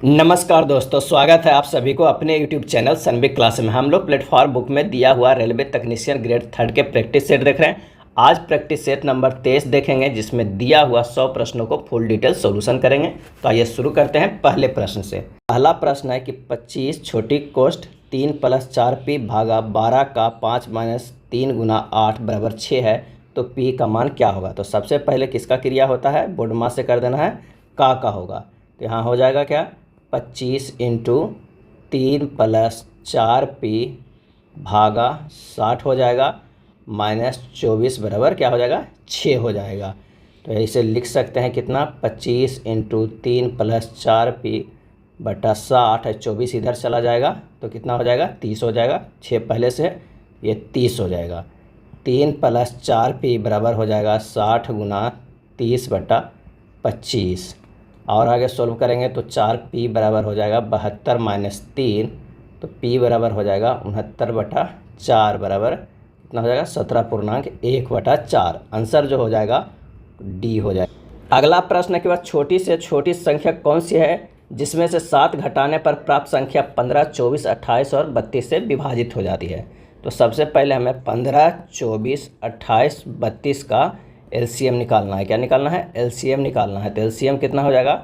नमस्कार दोस्तों, स्वागत है आप सभी को अपने यूट्यूब चैनल सनबिग क्लास में। हम लोग प्लेटफॉर्म बुक में दिया हुआ रेलवे तकनीशियन ग्रेड 3 के प्रैक्टिस सेट देख रहे हैं। आज प्रैक्टिस सेट नंबर 23 देखेंगे, जिसमें दिया हुआ 100 प्रश्नों को फुल डिटेल सॉल्यूशन करेंगे। तो आइए शुरू करते हैं पहले प्रश्न से। पहला प्रश्न है कि 25 छोटी कोष्ट 3 + 4p भागा 12 का 5 - 3 × 8 = 6 है, तो p का मान क्या होगा। तो सबसे पहले किसका क्रिया होता है, बोर्ड मास से कर देना है, का होगा। तो यहाँ हो जाएगा क्या, 25 × 3 + 4p भागा 60 हो जाएगा, -24 बराबर क्या हो जाएगा, 6 हो जाएगा। तो इसे लिख सकते हैं कितना, 25 × 3 + 4p बटा 60 है, 24 इधर चला जाएगा तो कितना हो जाएगा, 30 हो जाएगा। 6 पहले से है, ये 30 हो जाएगा। 3 + 4p बराबर हो जाएगा 60 × 30 बटा 25। और आगे सोल्व करेंगे तो 4p बराबर हो जाएगा 72 - 3, तो p बराबर हो जाएगा 69/4 बराबर कितना हो जाएगा, 17.1/4। आंसर जो हो जाएगा डी हो जाएगा। अगला प्रश्न के बाद, छोटी से छोटी संख्या कौन सी है जिसमें से 7 घटाने पर प्राप्त संख्या 15, 24, 28 और 32 से विभाजित हो जाती है। तो सबसे पहले हमें 15, 24, 28, 32 का एलसीएम निकालना है। क्या निकालना है, एलसीएम निकालना है। तो एलसीएम कितना हो जाएगा,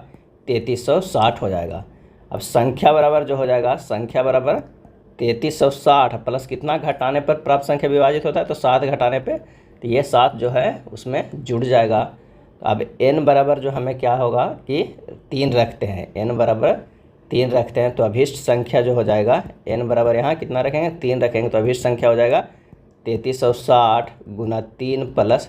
3360 हो जाएगा। अब संख्या बराबर जो हो जाएगा, संख्या बराबर 3360 प्लस कितना घटाने पर प्राप्त संख्या विभाजित होता है, तो 7 घटाने पे, तो ये 7 जो है उसमें जुड़ जाएगा। अब n बराबर जो हमें क्या होगा कि 3 रखते हैं, n बराबर 3 रखते हैं, तो अभीष्ट संख्या जो हो जाएगा, n बराबर यहाँ कितना रखेंगे, 3 रखेंगे, तो अभीष्ट संख्या हो जाएगा 3360 × 3 +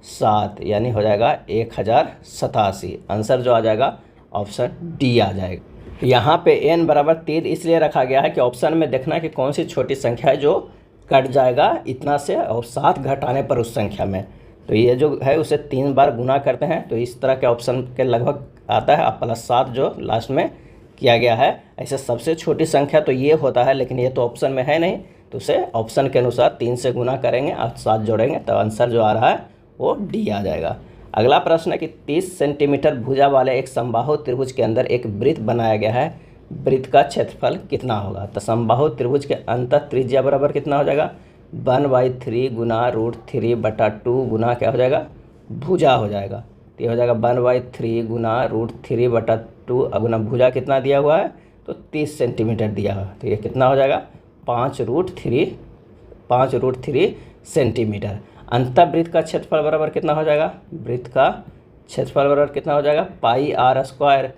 7 यानी हो जाएगा 1087। आंसर जो आ जाएगा ऑप्शन डी आ जाएगा। यहाँ पे n बराबर 3 इसलिए रखा गया है कि ऑप्शन में देखना है कि कौन सी छोटी संख्या है जो कट जाएगा इतना से और 7 घटाने पर उस संख्या में। तो ये जो है उसे 3 बार गुना करते हैं, तो इस तरह के ऑप्शन के लगभग आता है। +7 जो लास्ट में किया गया है, ऐसे सबसे छोटी संख्या तो ये होता है, लेकिन ये तो ऑप्शन में है नहीं, तो उसे ऑप्शन के अनुसार 3 से गुना करेंगे और 7 जोड़ेंगे, तो आंसर जो आ रहा है वो डी आ जाएगा। अगला प्रश्न है कि 30 सेंटीमीटर भुजा वाले एक समबाहु त्रिभुज के अंदर एक वृत्त बनाया गया है, वृत्त का क्षेत्रफल कितना होगा। तो समबाहु त्रिभुज के अंत त्रिज्या बराबर कितना हो जाएगा, 1/3 × √3/2 गुना क्या हो जाएगा, भुजा हो जाएगा। तो ये हो जाएगा 1/3 × √3/2 गुना भुजा कितना दिया हुआ है, तो 30 सेंटीमीटर दिया हुआ है, तो ये कितना हो जाएगा 5√3 सेंटीमीटर। अंतःवृत्त का क्षेत्रफल बराबर कितना हो जाएगा, वृत्त का क्षेत्रफल बराबर कितना हो जाएगा, πr²।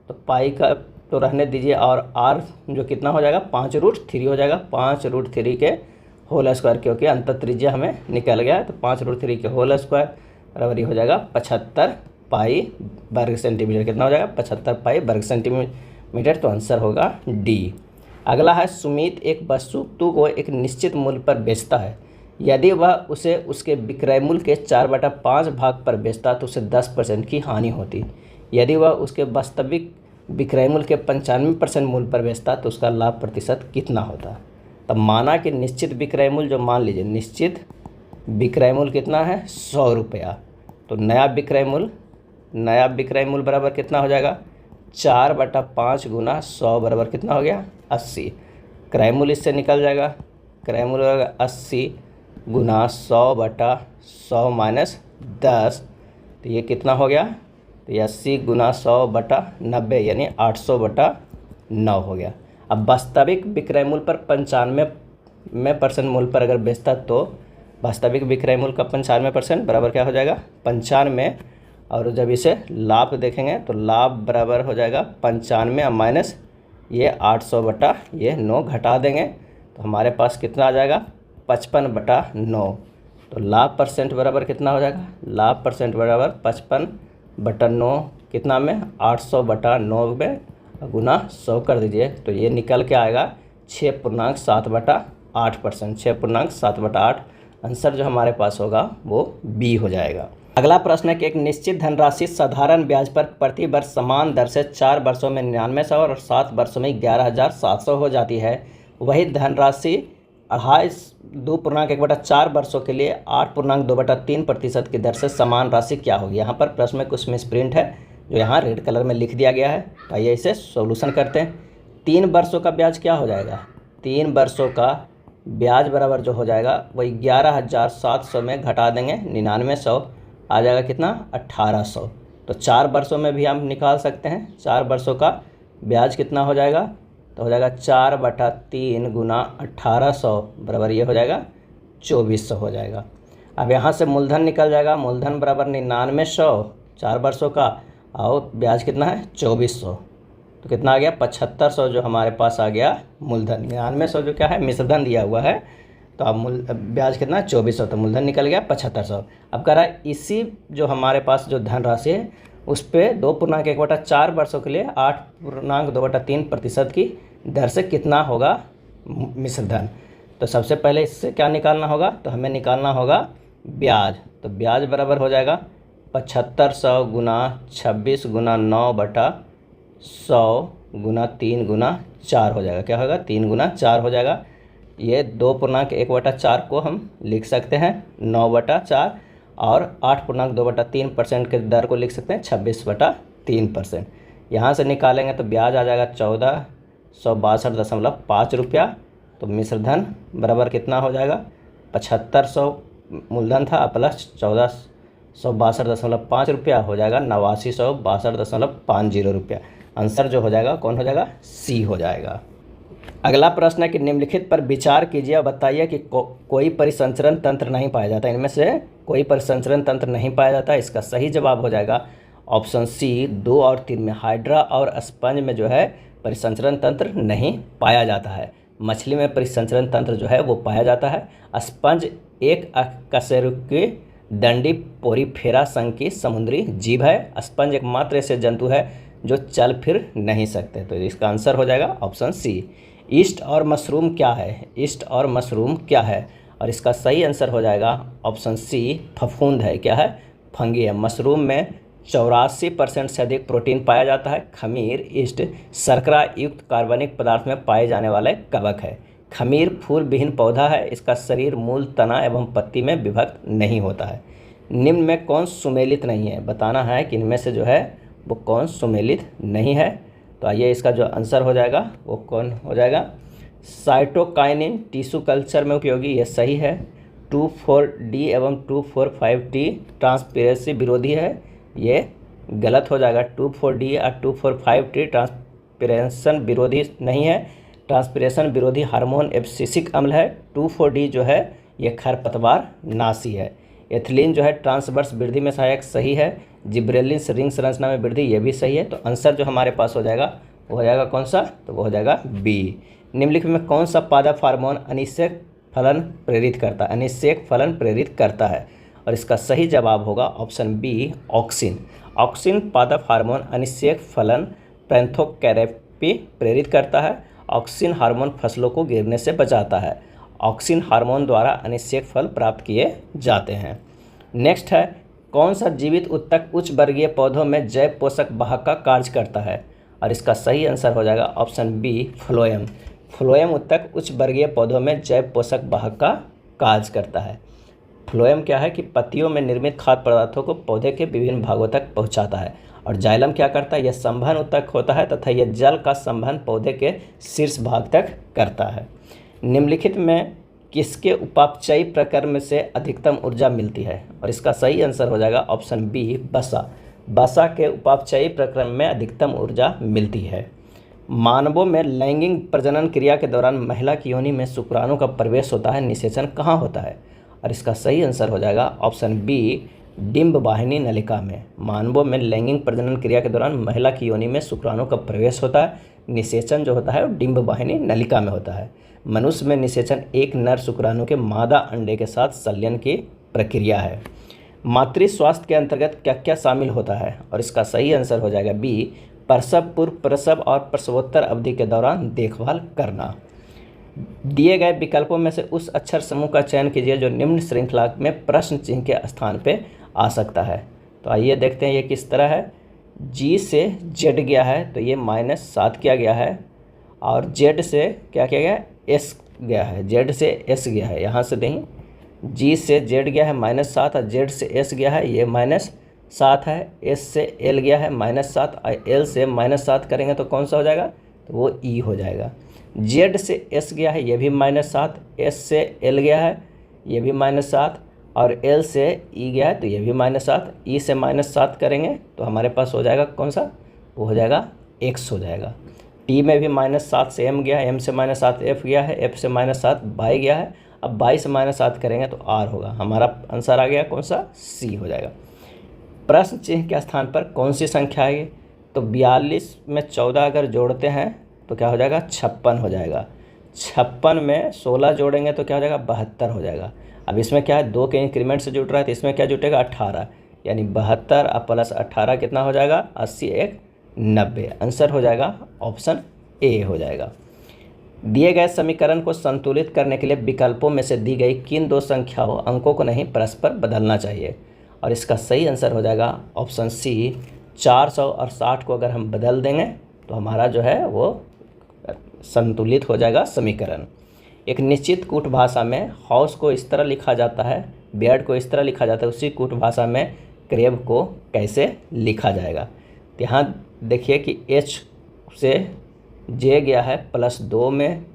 तो पाई का तो रहने दीजिए, और r जो कितना हो जाएगा 5√3 हो जाएगा, 5√3 के होल स्क्वायर, क्योंकि अंत त्रिज्या हमें निकल गया है, तो 5√3 के होल स्क्वायर बराबर हो जाएगा 75 पाई वर्ग सेंटीमीटर। कितना हो जाएगा 75 पाई वर्ग सेंटीमीटर, तो आंसर होगा डी। अगला है, सुमित एक वस्तु को एक निश्चित मूल्य पर बेचता है, यदि वह उसे उसके विक्रय मूल्य के 4/5 भाग पर बेचता तो उसे 10% की हानि होती। यदि वह उसके वास्तविक विक्रय मूल्य के 95% मूल्य पर बेचता तो उसका लाभ प्रतिशत कितना होता। तब माना कि निश्चित विक्रय मूल्य, जो मान लीजिए निश्चित विक्रय मूल्य कितना है, 100 रुपया, तो नया विक्रय मूल्य बराबर कितना हो जाएगा, 4/5 × 100 बराबर कितना हो गया, 80। क्रय मूल्य इससे निकल जाएगा, क्रय मूल्य 80 × 100/100 - 10, तो ये कितना हो गया, तो ये 80 × 100/90 यानी 800/9 हो गया। अब वास्तविक विक्रय मूल्य पर 95% मूल्य पर अगर बेचता, तो वास्तविक विक्रय मूल्य का 95% बराबर क्या हो जाएगा, 95। और जब इसे लाभ देखेंगे तो लाभ बराबर हो जाएगा 95 माइनस ये 800/9 घटा देंगे, तो हमारे पास कितना आ जाएगा 55/9। तो लाभ परसेंट बराबर कितना हो जाएगा, लाभ परसेंट बराबर 55/9 कितना में, 800/9 में गुना 100 कर दीजिए, तो ये निकल के आएगा 6.7/8%, 6.7/8। आंसर जो हमारे पास होगा वो बी हो जाएगा। अगला प्रश्न है कि एक निश्चित धनराशि साधारण ब्याज पर प्रति वर्ष समान दर से 4 वर्षों में 9900 और 7 वर्षों में 11700 हो जाती है। वही धनराशि 2.1/4 वर्षों के लिए 8.2/3% की दर से समान राशि क्या होगी। यहाँ पर प्रश्न में कुछ मिसप्रिंट है, जो यहाँ रेड कलर में लिख दिया गया है। तो आइए इसे सॉल्यूशन करते हैं। 3 वर्षों का ब्याज क्या हो जाएगा? 3 वर्षों का ब्याज बराबर जो हो जाएगा वही 11,700 में घटा देंगे 9900, आ जाएगा कितना? 1800। तो 4 वर्षों में भी हम निकाल सकते हैं। 4 वर्षों का ब्याज कितना हो जाएगा? तो हो जाएगा 4/3 गुना 1800 बराबर ये हो जाएगा 2400 हो जाएगा। अब यहाँ से मूलधन निकल जाएगा। मूलधन बराबर 9900 4 वर्षों का, और ब्याज कितना है? 2400। तो कितना आ गया? 7500 जो हमारे पास आ गया मूलधन। 9900 जो क्या है? मिश्रधन दिया हुआ है। तो अब ब्याज कितना? 2400। तो मूलधन निकल गया 7500। अब कह रहा है इसी जो हमारे पास जो धनराशि है उस पर 2.1/4 वर्षों के लिए 8.2/3% की दर से कितना होगा मिश्रधन। तो सबसे पहले इससे क्या निकालना होगा? तो हमें निकालना होगा ब्याज। तो ब्याज बराबर हो जाएगा 7500 गुना 26 गुना 9/100 गुना 3 गुना 4 हो जाएगा। क्या होगा? 3 गुना 4 हो जाएगा। ये 2.1/4 को हम लिख सकते हैं 9/4, और 8.2/3% के दर को लिख सकते हैं 26/3%। यहाँ से निकालेंगे तो ब्याज आ जाएगा 1462.5 रुपया। तो मिश्रधन बराबर कितना हो जाएगा? 7500 मूलधन था प्लस 1462.5 रुपया हो जाएगा 8962.50 रुपया। आंसर जो हो जाएगा कौन हो जाएगा? सी हो जाएगा। अगला प्रश्न है कि निम्नलिखित पर विचार कीजिए और बताइए कि कोई परिसंचरण तंत्र नहीं पाया जाता। इनमें से कोई परिसंचरण तंत्र नहीं पाया जाता। इसका सही जवाब हो जाएगा ऑप्शन सी। 2 और 3 में हाइड्रा और स्पंज में जो है परिसंचरण तंत्र नहीं पाया जाता है। मछली में परिसंचरण तंत्र जो है वो पाया जाता है। स्पंज एक अकशेरुकी दंडी पोरीफेरा संघ की समुद्री जीव है। स्पंज एकमात्र ऐसे जंतु है जो चल फिर नहीं सकते। तो इसका आंसर हो जाएगा ऑप्शन सी। ईस्ट और मशरूम क्या है? ईस्ट और मशरूम क्या है? और इसका सही आंसर हो जाएगा ऑप्शन सी, फफूंद है। क्या है? फंगी है। मशरूम में 84% से अधिक प्रोटीन पाया जाता है। खमीर ईस्ट शर्करा युक्त कार्बनिक पदार्थ में पाए जाने वाले कवक है। खमीर फूल विहीन पौधा है। इसका शरीर मूल, तना एवं पत्ती में विभक्त नहीं होता है। निम्न में कौन सुमेलित नहीं है? बताना है कि इनमें से जो है वो कौन सुमेलित नहीं है। तो आइए इसका जो आंसर हो जाएगा वो कौन हो जाएगा? साइटोकाइनिन टिश्यू कल्चर में उपयोगी, ये सही है। 2,4-D एवं 2,4,5-T ट्रांसपेरेंसी विरोधी है, ये गलत हो जाएगा। 2,4-D और 2,4,5-T ट्रांसपिरेशन विरोधी नहीं है। ट्रांसपिरेशन विरोधी हार्मोन एब्सिसिक अम्ल है। 2,4-D जो है ये खरपतवार नाशी है। एथिलीन जो है ट्रांसवर्स वृद्धि में सहायक, सही है। जिब्रेलिन रिंग संरचना में वृद्धि, ये भी सही है। तो आंसर जो हमारे पास हो जाएगा वो हो जाएगा कौन सा? तो वो हो जाएगा बी। निम्नलिखित में कौन सा पादप हार्मोन अनिषेक फलन प्रेरित करता है? अनिषेक फलन प्रेरित करता है, और इसका सही जवाब होगा ऑप्शन बी, ऑक्सिन। ऑक्सिन पादप हार्मोन अनिषेक फलन पैंथोकैरेपी प्रेरित करता है। ऑक्सिन हार्मोन फसलों को गिरने से बचाता है। ऑक्सिन हार्मोन द्वारा अनिषेक फल प्राप्त किए जाते हैं। नेक्स्ट है, कौन सा जीवित ऊतक उच्च वर्गीय पौधों में जैव पोषक वाहक का कार्य करता है? और इसका सही आंसर हो जाएगा ऑप्शन बी, फ्लोएम। फ्लोएम ऊतक उच्च वर्गीय पौधों में जैव पोषक वाहक का कार्य करता है। फ्लोएम क्या है कि पत्तियों में निर्मित खाद्य पदार्थों को पौधे के विभिन्न भागों तक पहुंचाता है। और जाइलम क्या करता है? यह संवहन ऊतक होता है तथा यह जल का संवहन पौधे के शीर्ष भाग तक करता है। निम्नलिखित में किसके उपापचयी प्रक्रम से अधिकतम ऊर्जा मिलती है? और इसका सही आंसर हो जाएगा ऑप्शन बी, वसा। वसा के उपापचयी प्रक्रम में अधिकतम ऊर्जा मिलती है। मानवों में लैंगिक प्रजनन क्रिया के दौरान महिला की योनि में शुक्राणु का प्रवेश होता है, निषेचन कहाँ होता है? और इसका सही आंसर हो जाएगा ऑप्शन बी, डिंब वाहिनी नलिका में। मानवों में लैंगिक प्रजनन क्रिया के दौरान महिला की योनि में शुक्राणु का प्रवेश होता है, निषेचन जो होता है वो डिंब वाहिनी नलिका में होता है। मनुष्य में निषेचन एक नर शुक्राणु के मादा अंडे के साथ संलयन की प्रक्रिया है। मातृ स्वास्थ्य के अंतर्गत क्या क्या शामिल होता है? और इसका सही आंसर हो जाएगा बी, प्रसव पूर्व, प्रसव और प्रसवोत्तर अवधि के दौरान देखभाल करना। दिए गए विकल्पों में से उस अक्षर समूह का चयन कीजिए जो निम्न श्रृंखला में प्रश्न चिन्ह के स्थान पे आ सकता है। तो आइए देखते हैं ये किस तरह है। जी से जेड गया है तो ये -7 किया गया है, और जेड से क्या किया गया है? एस गया है। जेड से एस गया है। यहाँ से नहीं, जी से जेड गया है -7 और जेड से एस गया है ये 7 है, एस से एल गया है -7, एल से -7 करेंगे तो कौन सा हो जाएगा, तो वो ई हो जाएगा। जेड से एस गया है, ये भी -7, एस से एल गया है, ये भी -7, और एल से ई गया है तो ये भी -7, ई से -7 करेंगे तो हमारे पास हो जाएगा कौन सा, वो हो जाएगा एक्स हो जाएगा। टी में भी -7 से एम गया है, एम से -7 एफ गया है, एफ से -7 बाई गया है। अब बाई से -7 करेंगे तो आर होगा। हमारा आंसर आ गया कौन सा, सी हो जाएगा। प्रश्न चिन्ह के स्थान पर कौन सी संख्या आएगी, तो 42 में 14 अगर जोड़ते हैं तो क्या हो जाएगा, 56 हो जाएगा। 56 में 16 जोड़ेंगे तो क्या हो जाएगा, 72 हो जाएगा। अब इसमें क्या है, 2 के इंक्रीमेंट से जुड़ रहा है तो इसमें क्या जुटेगा, 18, यानी 72 और प्लस 18 कितना हो जाएगा, 80, 1 90। आंसर हो जाएगा ऑप्शन ए हो जाएगा। दिए गए समीकरण को संतुलित करने के लिए विकल्पों में से दी गई किन 2 संख्याओं अंकों को नहीं परस्पर बदलना चाहिए, और इसका सही आंसर हो जाएगा ऑप्शन सी, 400 और 60 को अगर हम बदल देंगे तो हमारा जो है वो संतुलित हो जाएगा समीकरण। एक निश्चित कूट भाषा में हाउस को इस तरह लिखा जाता है, बेड को इस तरह लिखा जाता है, उसी कूट भाषा में क्रेब को कैसे लिखा जाएगा। यहाँ देखिए कि एच से जे गया है +2 में,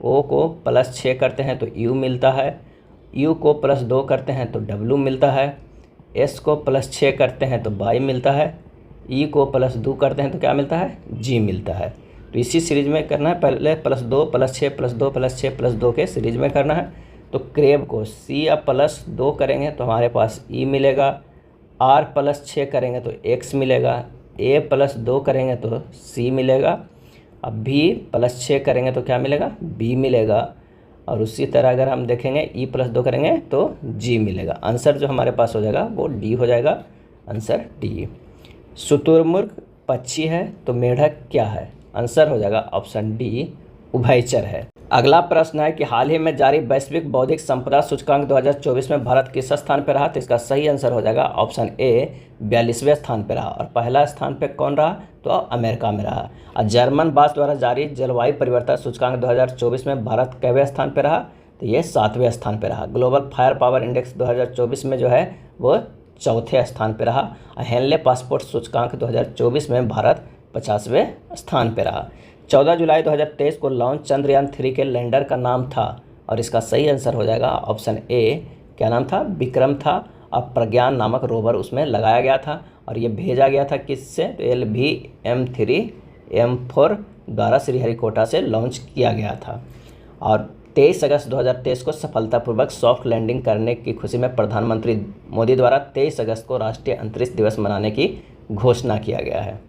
ओ को +6 करते हैं तो यू मिलता है, यू को +2 करते हैं तो डब्लू मिलता है, एस को +6 करते हैं तो बाई मिलता है, ई को +2 करते हैं तो क्या मिलता है, जी मिलता है। तो इसी सीरीज में करना है, पहले +2 +6 +2 +6 +2 के सीरीज में करना है। तो क्रेब को सी या +2 करेंगे तो हमारे पास ई मिलेगा, आर +6 करेंगे तो एक्स मिलेगा, ए +2 करेंगे तो सी मिलेगा, अब भी +6 करेंगे तो क्या मिलेगा, बी मिलेगा, और उसी तरह अगर हम देखेंगे ई +2 करेंगे तो जी मिलेगा। आंसर जो हमारे पास हो जाएगा वो डी हो जाएगा, आंसर डी। शुतुरमुर्ग पक्षी है तो मेढक क्या है, आंसर हो जाएगा ऑप्शन डी, उभयचर है। अगला प्रश्न है कि हाल ही में जारी वैश्विक बौद्धिक संपदा सूचकांक 2024 में भारत किस स्थान पर रहा, तो इसका सही आंसर हो जाएगा ऑप्शन ए, 42वें स्थान पर रहा। और पहला स्थान पे कौन रहा, तो अमेरिका में रहा। और जर्मन बास द्वारा जारी जलवायु परिवर्तन सूचकांक 2024 में भारत कैवें स्थान पर रहा, तो ये 7वें स्थान पर रहा। ग्लोबल फायर पावर इंडेक्स 2024 में जो है वो 4थे स्थान पर रहा। हेनले पासपोर्ट सूचकांक 2024 में भारत 50वें स्थान पर रहा। 14 जुलाई 2023 को लॉन्च चंद्रयान 3 के लैंडर का नाम था, और इसका सही आंसर हो जाएगा ऑप्शन ए, क्या नाम था, विक्रम था। और प्रज्ञान नामक रोवर उसमें लगाया गया था, और ये भेजा गया था किससे, तो LVM-3M4 द्वारा श्रीहरिकोटा से लॉन्च किया गया था। और 23 अगस्त 2023 को सफलतापूर्वक सॉफ्ट लैंडिंग करने की खुशी में प्रधानमंत्री मोदी द्वारा 23 अगस्त को राष्ट्रीय अंतरिक्ष दिवस मनाने की घोषणा किया गया है।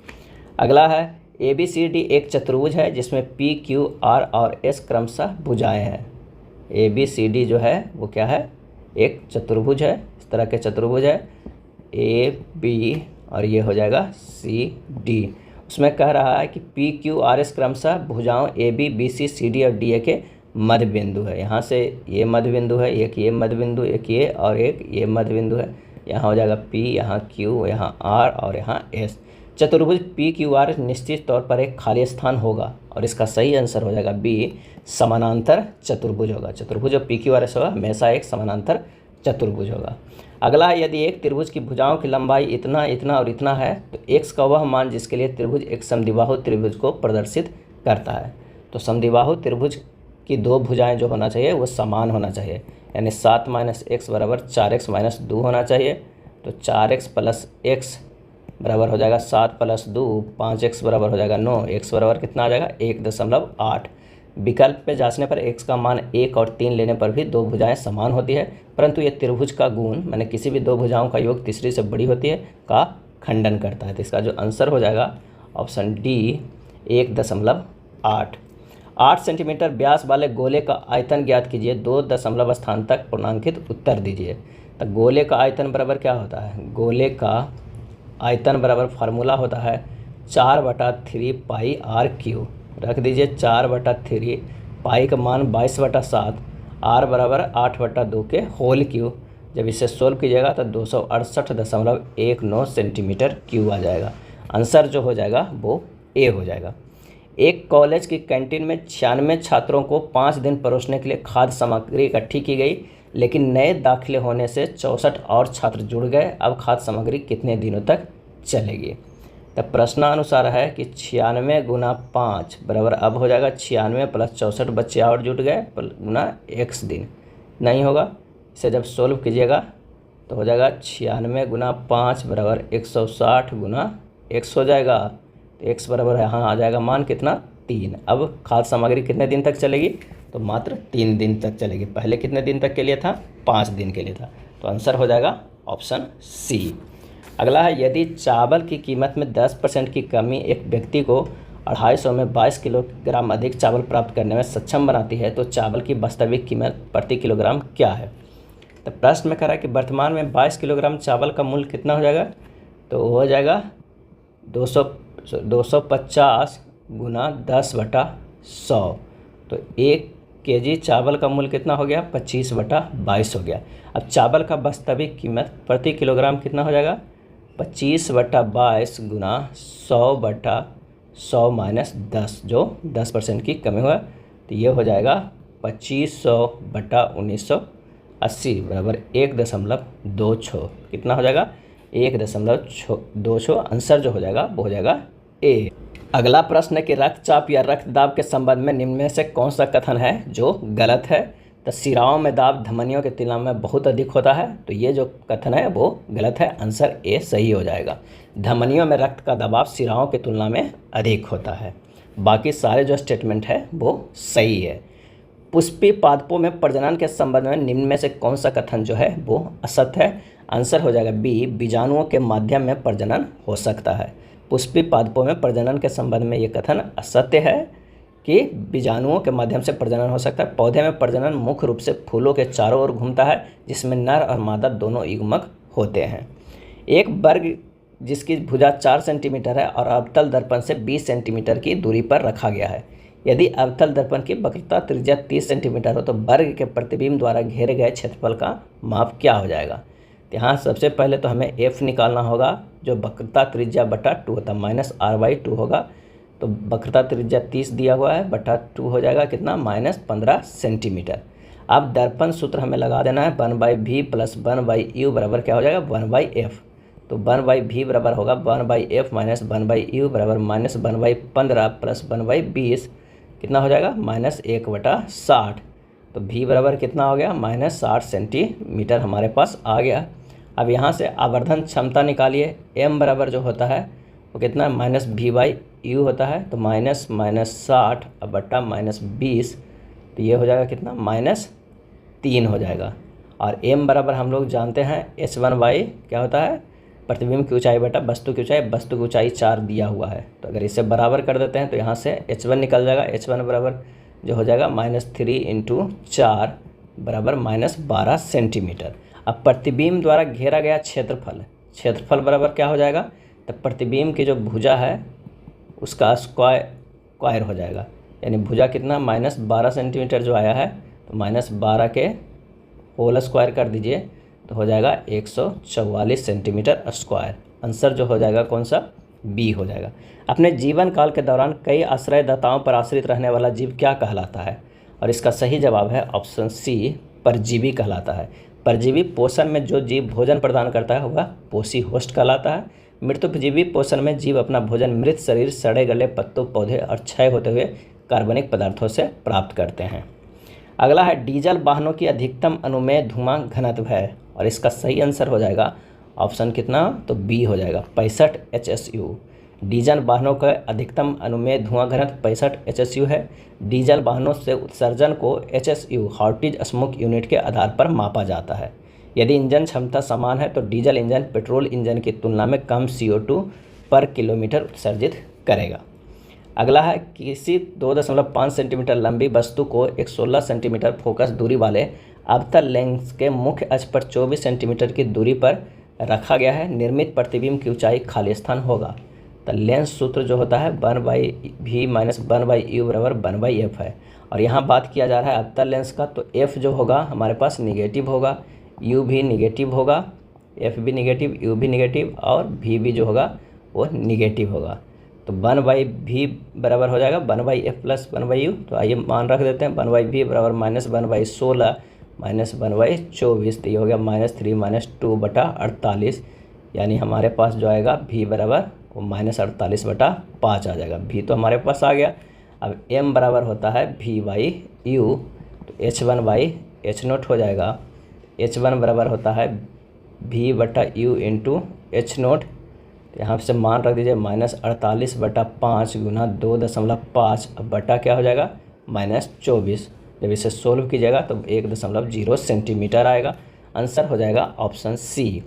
अगला है ABCD एक चतुर्भुज है जिसमें PQR और S क्रमशः भुजाएं हैं। ABCD जो है वो क्या है, एक चतुर्भुज है, इस तरह के चतुर्भुज है AB, और ये हो जाएगा CD। उसमें कह रहा है कि PQRS क्रमशः भुजाओं AB BC CD और DA के मध्य बिंदु है। यहाँ से ये मध्य बिंदु है, एक ये मध्य बिंदु, एक ये और एक ये मध्य बिंदु है। यहाँ हो जाएगा P, यहाँ Q, यहाँ R और यहाँ S। चतुर्भुज PQR निश्चित तौर पर एक खाली स्थान होगा, और इसका सही आंसर हो जाएगा बी, समानांतर चतुर्भुज होगा। चतुर्भुज जो PQRS होगा हमेशा एक समानांतर चतुर्भुज होगा। अगला है, यदि एक त्रिभुज की भुजाओं की लंबाई इतना, इतना और इतना है तो x का वह मान जिसके लिए त्रिभुज एक समद्विबाहु त्रिभुज को प्रदर्शित करता है। तो समद्विबाहु त्रिभुज की 2 भुजाएं जो होना चाहिए वो समान होना चाहिए, यानी 7 - x बराबर 4x - 2 होना चाहिए। तो 4x + x बराबर हो जाएगा 7 + 2, 5x बराबर हो जाएगा 9, x बराबर कितना आ जाएगा 1.8। विकल्प पे जांचने पर x का मान 1 और 3 लेने पर भी 2 भुजाएं समान होती है, परंतु ये त्रिभुज का गुण माने किसी भी 2 भुजाओं का योग तीसरी से बड़ी होती है का खंडन करता है। तो इसका जो आंसर हो जाएगा ऑप्शन डी, 1.8। 8 सेंटीमीटर व्यास वाले गोले का आयतन ज्ञात कीजिए, 2 दशमलव स्थान तक पूर्णांकित उत्तर दीजिए। तो गोले का आयतन बराबर क्या होता है, गोले का आयतन बराबर फार्मूला होता है 4/3 पाई r3। रख दीजिए 4/3, पाई का मान 22/7, r बराबर 8/2 के होल क्यूब। जब इसे सोल्व कीजिएगा तो 268.19 सेंटीमीटर क्यूब आ जाएगा। आंसर जो हो जाएगा वो ए हो जाएगा। एक कॉलेज की कैंटीन में 96 छात्रों को 5 दिन परोसने के लिए खाद्य सामग्री इकट्ठी की गई, लेकिन नए दाखिले होने से 64 और छात्र जुड़ गए। अब खाद्य सामग्री कितने दिनों तक चलेगी? तो प्रश्नानुसार है कि 96 गुना 5 बराबर अब हो जाएगा 96 प्लस 64 बच्चे और जुट गए गुना x दिन। नहीं होगा, इसे जब सोल्व कीजिएगा तो हो जाएगा 96 गुना 5 बराबर 160 गुना x हो जाएगा। तो x बराबर यहाँ आ जाएगा मान कितना 3। अब खाद्य सामग्री कितने दिन तक चलेगी? तो मात्र 3 दिन तक चलेगी। पहले कितने दिन तक के लिए था? 5 दिन के लिए था। तो आंसर हो जाएगा ऑप्शन सी। अगला है, यदि चावल की कीमत में 10% की कमी एक व्यक्ति को 250 में 22 किलोग्राम अधिक चावल प्राप्त करने में सक्षम बनाती है, तो चावल की वास्तविक कीमत प्रति किलोग्राम क्या है? तो प्रश्न में कह रहा है कि वर्तमान में 22 किलोग्राम चावल का मूल्य कितना हो जाएगा? तो हो जाएगा 250 गुना 10/100। तो 1 केजी चावल का मूल्य कितना हो गया? 25/22 हो गया। अब चावल का वास्तविक कीमत प्रति किलोग्राम कितना हो जाएगा? 25/22 गुना 100/100 माइनस 10, जो 10% की कमी हुआ। तो ये हो जाएगा 2500/1980 बराबर 1.26। कितना हो जाएगा? 1.26। आंसर जो हो जाएगा वो हो जाएगा ए। अगला प्रश्न है कि रक्तचाप या रक्तदाब के संबंध में निम्न में से कौन सा कथन है जो गलत है? तो शिराओं में दाब धमनियों की तुलना में बहुत अधिक होता है। तो ये जो कथन है वो गलत है। आंसर ए सही हो जाएगा। धमनियों में रक्त का दबाव शिराओं की तुलना में अधिक होता है। बाकी सारे जो स्टेटमेंट है वो सही है। पुष्पीय पादपों में प्रजनन के संबंध में निम्न में से कौन सा कथन जो है वो असत्य है? आंसर हो जाएगा बी, बीजाणुओं के माध्यम में प्रजनन हो सकता है। पुष्पीय पादपों में प्रजनन के संबंध में ये कथन असत्य है कि बीजाणुओं के माध्यम से प्रजनन हो सकता है। पौधे में प्रजनन मुख्य रूप से फूलों के चारों ओर घूमता है, जिसमें नर और मादा दोनों युग्मक होते हैं। एक वर्ग जिसकी भुजा 4 सेंटीमीटर है और अवतल दर्पण से 20 सेंटीमीटर की दूरी पर रखा गया है। यदि अवतल दर्पण की वक्रता त्रिज्या 30 सेंटीमीटर हो तो वर्ग के प्रतिबिंब द्वारा घेरे गए क्षेत्रफल का माप क्या हो जाएगा? यहाँ सबसे पहले तो हमें f निकालना होगा, जो वक्रता त्रिज्या बटा 2 होता है, -r/2 होगा। तो वक्रता त्रिज्या 30 दिया हुआ है बटा 2 हो जाएगा कितना? -15 सेंटीमीटर। अब दर्पण सूत्र हमें लगा देना है 1/v + 1/u बराबर क्या हो जाएगा? 1/f। तो 1/v बराबर होगा 1/f - 1/u बराबर -1/15 + 1/20 कितना हो जाएगा? -1/60। तो v बराबर कितना हो गया? -60 सेंटीमीटर हमारे पास आ गया। अब यहाँ से आवर्धन क्षमता निकालिए। m बराबर जो होता है वो कितना? -v/u होता है। तो -60 बटा -20, तो ये हो जाएगा कितना? -3 हो जाएगा। और m बराबर हम लोग जानते हैं h1 क्या होता है? प्रतिबिंब की ऊंचाई बटा वस्तु की ऊंचाई। वस्तु की ऊंचाई 4 दिया हुआ है, तो अगर इसे बराबर कर देते हैं तो यहाँ से h1 निकल जाएगा। h1 बराबर जो हो जाएगा -3 × 4 बराबर -12 सेंटीमीटर। अब प्रतिबिंब द्वारा घेरा गया क्षेत्रफल बराबर क्या हो जाएगा? तो प्रतिबिंब की जो भुजा है उसका स्क्वायर हो जाएगा, यानी भुजा कितना? -12 सेंटीमीटर जो आया है, तो -12 के होल स्क्वायर कर दीजिए तो हो जाएगा 144 सेंटीमीटर स्क्वायर। आंसर जो हो जाएगा कौन सा? बी हो जाएगा। अपने जीवन काल के दौरान कई आश्रयदाताओं पर आश्रित रहने वाला जीव क्या कहलाता है? और इसका सही जवाब है ऑप्शन सी, परजीवी कहलाता है। परजीवी पोषण में जो जीव भोजन प्रदान करता है वह पोषी होस्ट कहलाता है। मृतोपजीवी पोषण में जीव अपना भोजन मृत शरीर, सड़े गले पत्तों, पौधे और क्षय होते हुए कार्बनिक पदार्थों से प्राप्त करते हैं। अगला है डीजल वाहनों की अधिकतम अनुमेय धुआं घनत्व है, और इसका सही आंसर हो जाएगा ऑप्शन कितना? तो बी हो जाएगा 65 HSU। डीजल वाहनों का अधिकतम अनुमेय धुआं घनत्व 65 HSU है। डीजल वाहनों से उत्सर्जन को HSU हॉर्टिज स्मोक यूनिट के आधार पर मापा जाता है। यदि इंजन क्षमता समान है तो डीजल इंजन पेट्रोल इंजन की तुलना में कम CO2 पर किलोमीटर उत्सर्जित करेगा। अगला है किसी 2.5 सेंटीमीटर लंबी वस्तु को एक 16 सेंटीमीटर फोकस दूरी वाले अवतल लेंस के मुख्य अक्ष पर 24 सेंटीमीटर की दूरी पर रखा गया है। निर्मित प्रतिबिंब की ऊंचाई खाली स्थान होगा। तो लेंस सूत्र जो होता है 1/v - 1/u बराबर 1/f है। और यहाँ बात किया जा रहा है अवतल लेंस का, तो f जो होगा हमारे पास निगेटिव होगा, u भी निगेटिव होगा, f भी निगेटिव, u भी निगेटिव और v भी जो होगा वो निगेटिव होगा। तो 1/v बराबर हो जाएगा 1/f + 1/u। तो आइए मान रख देते हैं 1/v बराबर -1/16 -1/24, तो ये हो गया -3 - 2/48, यानी हमारे पास जो आएगा v बराबर वो -48/5 आ जाएगा। v तो हमारे पास आ गया। अब m बराबर होता है v/u, तो h1/h0 हो जाएगा। h1 बराबर होता है v/u इंटू h0, तो यहाँ से मान रख दीजिए -48/5 गुना 2.5, अब बटा क्या हो जाएगा -24। जब इसे सोल्व कीजिएगा तो 1.0 सेंटीमीटर आएगा। आंसर हो जाएगा ऑप्शन सी।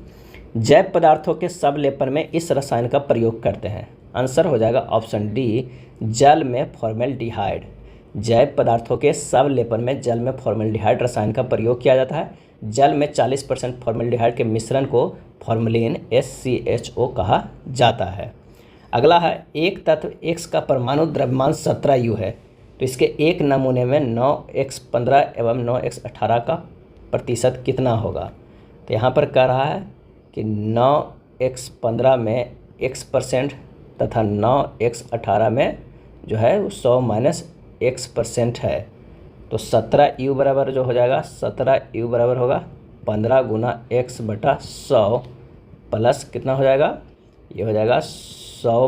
जैव पदार्थों के सबलेपन में इस रसायन का प्रयोग करते हैं। आंसर हो जाएगा ऑप्शन डी, जल में फॉर्मेल्डिहाइड। जैव पदार्थों के सबलेपन में जल में फॉर्मेल्डिहाइड रसायन का प्रयोग किया जाता है। जल में 40% फॉर्मेल्डिहाइड के मिश्रण को फॉर्मलिन SCHO कहा जाता है। अगला है, एक तत्व X का परमाणु द्रव्यमान 17 U है, तो इसके एक नमूने में 9x15 एवं 9x18 का प्रतिशत कितना होगा। तो यहाँ पर कह रहा है कि 9x15 में x% तथा 9x18 में जो है 100 - x% है, तो 17U बराबर जो हो जाएगा 17U बराबर होगा 15 गुना x/100 प्लस कितना हो जाएगा, ये हो जाएगा 100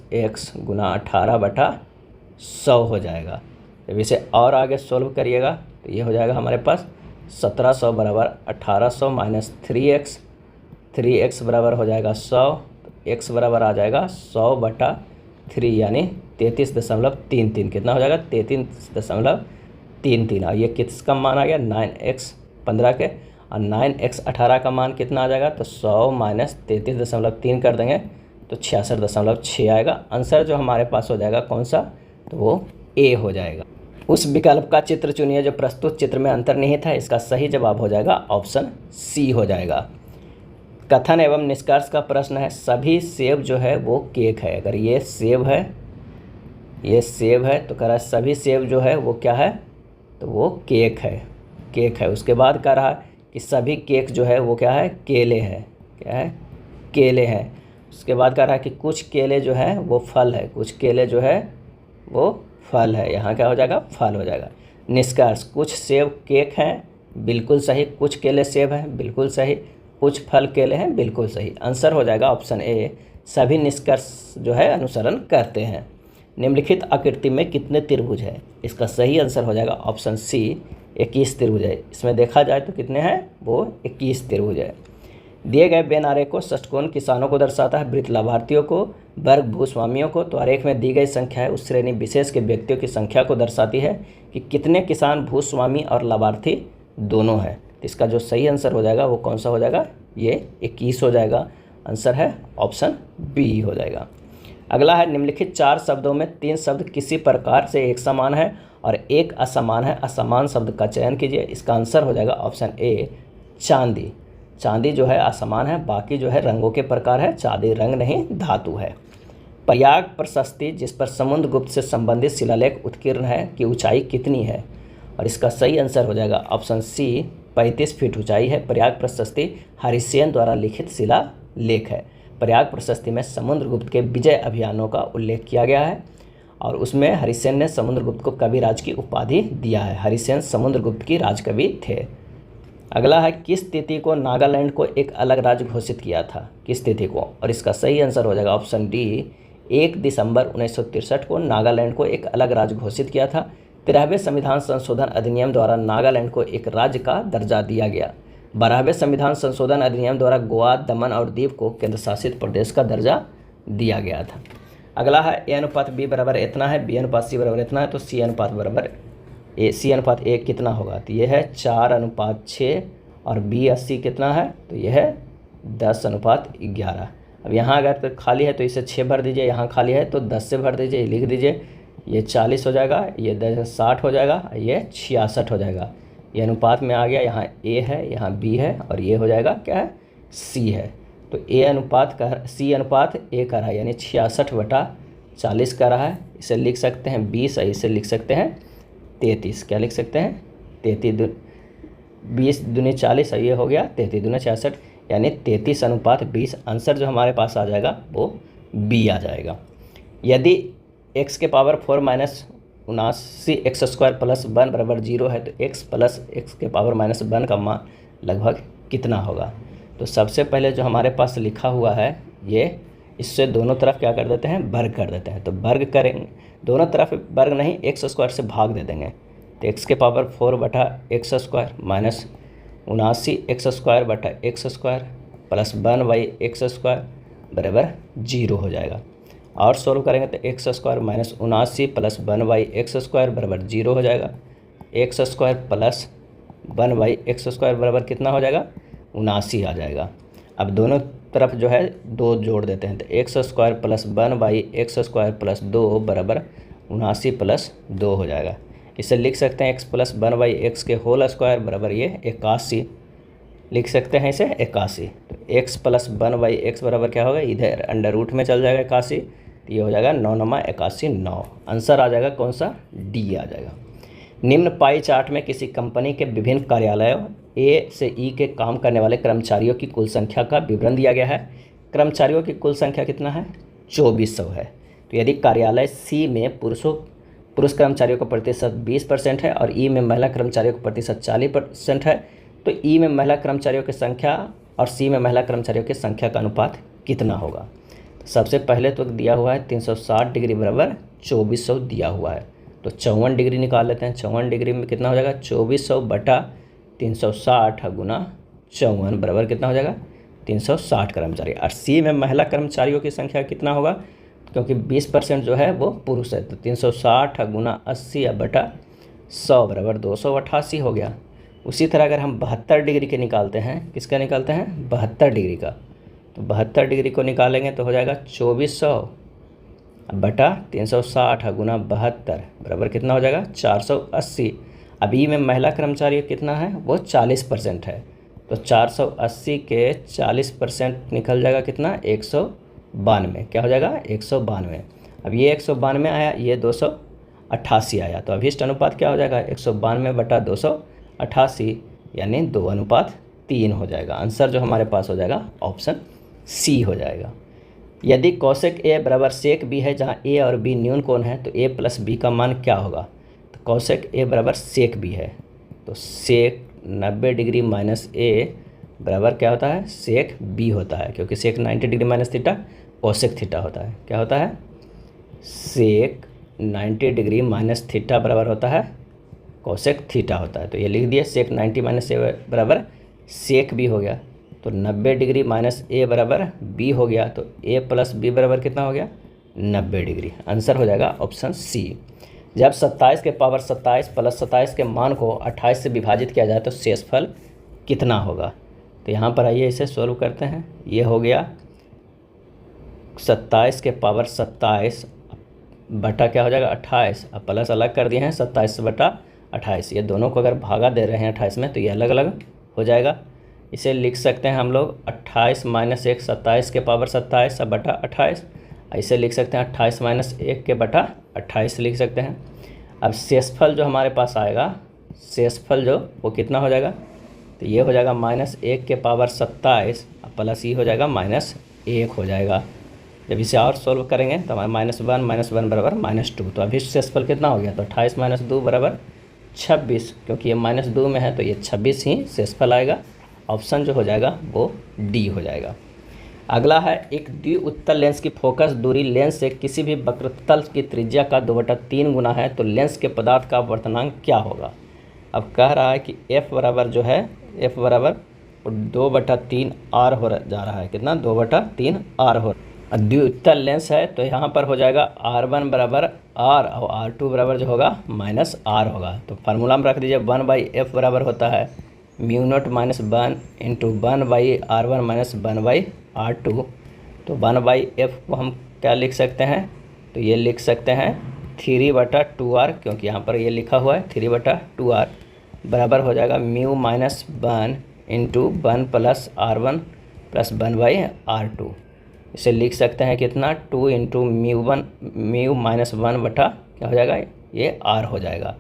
- x गुना 18/100 हो जाएगा। जब इसे और आगे सोल्व करिएगा तो ये हो जाएगा हमारे पास 1700 बराबर 1800 माइनस 3x, 3x बराबर हो जाएगा 100, तो x बराबर आ जाएगा 100/3 यानी 33.33। कितना हो जाएगा 33.33। और ये किसका मान आ गया 9x 15 के, और 9x 18 का मान कितना आ जाएगा, तो 100 माइनस 33.3 कर देंगे तो 66.6 आएगा। आंसर जो हमारे पास हो जाएगा कौन सा, तो वो ए हो जाएगा। उस विकल्प का चित्र चुनिए जो प्रस्तुत चित्र में अंतर्निहित है। इसका सही जवाब हो जाएगा ऑप्शन सी हो जाएगा। कथन एवं निष्कर्ष का प्रश्न है, सभी सेब जो है वो केक है। अगर ये सेब है, ये सेब है, तो कह रहा है सभी सेब जो है वो क्या है, तो वो केक है, केक है। उसके बाद कह रहा है कि सभी केक जो है वो क्या है, केले हैं, क्या है, केले हैं। उसके बाद कह रहा है कि कुछ केले जो है वो फल है, कुछ केले जो है वो फल है। यहाँ क्या हो जाएगा, फल हो जाएगा। निष्कर्ष, कुछ सेब केक हैं, बिल्कुल सही। कुछ केले सेब हैं, बिल्कुल सही। कुछ फल केले हैं, बिल्कुल सही। आंसर हो जाएगा ऑप्शन ए, सभी निष्कर्ष जो है अनुसरण करते हैं। निम्नलिखित आकृति में कितने त्रिभुज है। इसका सही आंसर हो जाएगा ऑप्शन सी, 21 त्रिभुज है। इसमें देखा जाए तो कितने हैं, वो 21 त्रिभुज है। दिए गए वेन आरेख को षटकोण किसानों को दर्शाता है, वृत्त लाभार्थियों को, वर्ग भूस्वामियों को। तो आरेख में दी गई संख्या है उस श्रेणी विशेष के व्यक्तियों की संख्या को दर्शाती है कि कितने किसान भूस्वामी और लाभार्थी दोनों हैं। तो इसका जो सही आंसर हो जाएगा वो कौन सा हो जाएगा, ये 21 हो जाएगा। आंसर है ऑप्शन बी हो जाएगा। अगला है, निम्नलिखित 4 शब्दों में 3 शब्द किसी प्रकार से एक समान है और एक असमान है। असमान शब्द का चयन कीजिए। इसका आंसर हो जाएगा ऑप्शन ए, चांदी। चांदी जो है असमान है, बाकी जो है रंगों के प्रकार है। चांदी रंग नहीं, धातु है। प्रयाग प्रशस्ति जिस पर समुद्रगुप्त से संबंधित शिलालेख उत्कीर्ण है की ऊंचाई कितनी है। और इसका सही आंसर हो जाएगा ऑप्शन सी, 35 फीट ऊंचाई है। प्रयाग प्रशस्ति हरिसेन द्वारा लिखित शिलालेख है। प्रयाग प्रशस्ति में समुद्रगुप्त के विजय अभियानों का उल्लेख किया गया है और उसमें हरिसेन ने समुद्रगुप्त को कविराज की उपाधि दिया है। हरिसेन समुद्रगुप्त की राजकवि थे। अगला है, किस तिथि को नागालैंड को एक अलग राज्य घोषित किया था, किस तिथि को। और इसका सही आंसर हो जाएगा ऑप्शन डी, 1 दिसंबर 1963 को नागालैंड को एक अलग राज्य घोषित किया था। 13वें संविधान संशोधन अधिनियम द्वारा नागालैंड को एक राज्य का दर्जा दिया गया। 12वें संविधान संशोधन अधिनियम द्वारा गोवा, दमन और दीव को केंद्र शासित प्रदेश का दर्जा दिया गया था। अगला है, A/B बराबर इतना है, B/C बराबर इतना है, तो C/A बराबर C/A कितना होगा। तो ये है 4/6 और B/80 कितना है, तो ये है 10/11। अब यहाँ अगर तो खाली है तो इसे 6 भर दीजिए, यहाँ खाली है तो 10 से भर दीजिए, लिख दीजिए। ये 40 हो जाएगा, ये 60 हो जाएगा, ये 66 हो जाएगा। ये अनुपात में आ गया। यहाँ A है, यहाँ B है और ये हो जाएगा क्या है, C है। तो C/A का रहा है, यानी 66/40 का रहा है। इसे लिख सकते हैं 20 और इसे लिख सकते हैं 33। क्या लिख सकते हैं, 20 दूनी 40 और ये हो गया 33 दूनी 66, यानी 33/20। आंसर जो हमारे पास आ जाएगा वो B आ जाएगा। यदि x के पावर 4 माइनस उनासी एक्स स्क्वायर प्लस वन बराबर 0 है, तो एक्स प्लस एक्स के पावर माइनस वन का मान लगभग कितना होगा। तो सबसे पहले जो हमारे पास लिखा हुआ है ये, इससे दोनों तरफ क्या कर देते हैं, वर्ग कर देते हैं। तो वर्ग करेंगे, दोनों तरफ वर्ग नहीं, एक्स स्क्वायर से भाग दे देंगे। तो एक्स के पावर 4 बटा एक्स स्क्वायर माइनस उनासी एक्स स्क्वायर बटा x square plus one by x square बराबर 0 हो जाएगा। और सोल्व करेंगे तो एक्स स्क्वायर माइनस उनासी plus one by x square बराबर 0 हो जाएगा। X square plus one by x square बराबर कितना हो जाएगा, उनासी आ जाएगा। अब दोनों तरफ जो है 2 जोड़ देते हैं, तो x square plus one by x square plus 2 बराबर उनासी प्लस 2 हो जाएगा। इसे लिख सकते हैं x plus one by x के होल स्क्वायर बराबर ये 81 लिख सकते हैं, इसे 81। तो x plus one by x बराबर क्या होगा, इधर अंडर रूट में चल जाएगा 81, तो ये हो जाएगा 9 नमा 81 9। आंसर आ जाएगा कौन सा, डी आ जाएगा। निम्न पाई चार्ट में किसी कंपनी के विभिन्न कार्यालयों ए से ई के काम करने वाले कर्मचारियों की कुल संख्या का विवरण दिया गया है। कर्मचारियों की कुल संख्या कितना है, 2400 है। तो यदि कार्यालय सी में पुरुष कर्मचारियों का प्रतिशत 20% है और ई में महिला कर्मचारियों का प्रतिशत 40% है, तो ई में महिला कर्मचारियों की संख्या और सी में महिला कर्मचारियों की संख्या का अनुपात कितना होगा। तो सबसे पहले तो दिया हुआ है 360 डिग्री बराबर 2400 दिया हुआ है, तो 54 डिग्री निकाल लेते हैं। 54 डिग्री में कितना हो जाएगा, 2400 बटा 360 गुना 54 बराबर कितना हो जाएगा, 360 कर्मचारी। और सी में महिला कर्मचारियों की संख्या कितना होगा, क्योंकि 20% जो है वो पुरुष है, तो 360 गुना 80 बटा 100 बराबर 288 हो गया। उसी तरह अगर हम 72 डिग्री के निकालते हैं, किसका निकालते हैं, 72 डिग्री का, तो 72 डिग्री को निकालेंगे तो हो जाएगा 2400 बटा 360 गुना 72 बराबर कितना हो जाएगा, 480। अभी में महिला कर्मचारी कितना है, वो 40% है, तो 480 के 40% निकल जाएगा कितना, 192। क्या हो जाएगा, 192। अब ये 192 आया, ये 288 आया, तो अभिष्ट अनुपात क्या हो जाएगा, 192 बटा 288 यानी 2:3 हो जाएगा। आंसर जो हमारे पास हो जाएगा ऑप्शन सी हो जाएगा। यदि कौशिक ए बराबर सेक बी है, जहाँ ए और बी न्यून कोण है, तो ए प्लस बी का मान क्या होगा। तो कौशिक ए बराबर सेक बी है, तो सेक 90 डिग्री माइनस ए बराबर क्या होता है, सेक बी होता है, क्योंकि सेक 90 degree minus theta Kaushik theta होता है। क्या होता है, सेक 90 डिग्री माइनस थीटा बराबर होता है कौशिक थीटा होता है। तो ये लिख दिया, सेक 90 माइनस ए बराबर सेक बी हो गया, तो 90 डिग्री माइनस ए बराबर बी हो गया, तो ए प्लस बी बराबर कितना हो गया, 90 डिग्री। आंसर हो जाएगा ऑप्शन सी। जब 27 के पावर 27 प्लस 27 के मान को 28 से विभाजित किया जाए तो शेषफल कितना होगा। तो यहाँ पर आइए इसे सोल्व करते हैं। ये हो गया 27 के पावर 27 बटा क्या हो जाएगा 28, अब प्लस अलग कर दिए हैं 27 बटा 28। ये दोनों को अगर भागा दे रहे हैं 28 में तो ये अलग अलग हो जाएगा। इसे लिख सकते हैं हम लोग 28 माइनस 1 27 के पावर 27 बटा 28। ऐसे लिख सकते हैं 28 माइनस 1 के बटा 28 लिख सकते हैं। अब शेषफल जो हमारे पास आएगा, शेषफल जो वो कितना हो जाएगा, तो ये हो जाएगा माइनस 1 के पावर 27 प्लस ये हो जाएगा माइनस 1 हो जाएगा। जब इसे और सोल्व करेंगे तो हमारा -1 बराबर -2। तो अभी शेषफल कितना हो गया, तो 28 माइनस 2 बराबर 26, क्योंकि ये -2 में है तो ये 26 ही शेषफल आएगा। ऑप्शन जो हो जाएगा वो डी हो जाएगा। अगला है, एक द्विउत्तल लेंस की फोकस दूरी लेंस से किसी भी वक्रतल की त्रिज्या का 2/3 गुना है, तो लेंस के पदार्थ का वर्तनांक क्या होगा। अब कह रहा है कि f बराबर जो है, f बराबर 2/3 r हो जा रहा है, कितना 2/3 r हो। द्विउत्तल लेंस है तो यहाँ पर हो जाएगा r1 बराबर r और r2 बराबर जो होगा -r होगा। तो फार्मूला में रख दीजिए 1/f बराबर होता है μ0 -1 इंटू 1/r1 माइनस 1/r2। तो 1/f को हम क्या लिख सकते हैं, तो ये लिख सकते हैं 3/2r, क्योंकि यहाँ पर ये लिखा हुआ है 3/2r बराबर हो जाएगा μ-1 into 1 plus r1 plus 1/r2। इसे लिख सकते हैं कितना 2 इंटू μ-1 बटा क्या हो जाएगा, ये r हो जाएगा।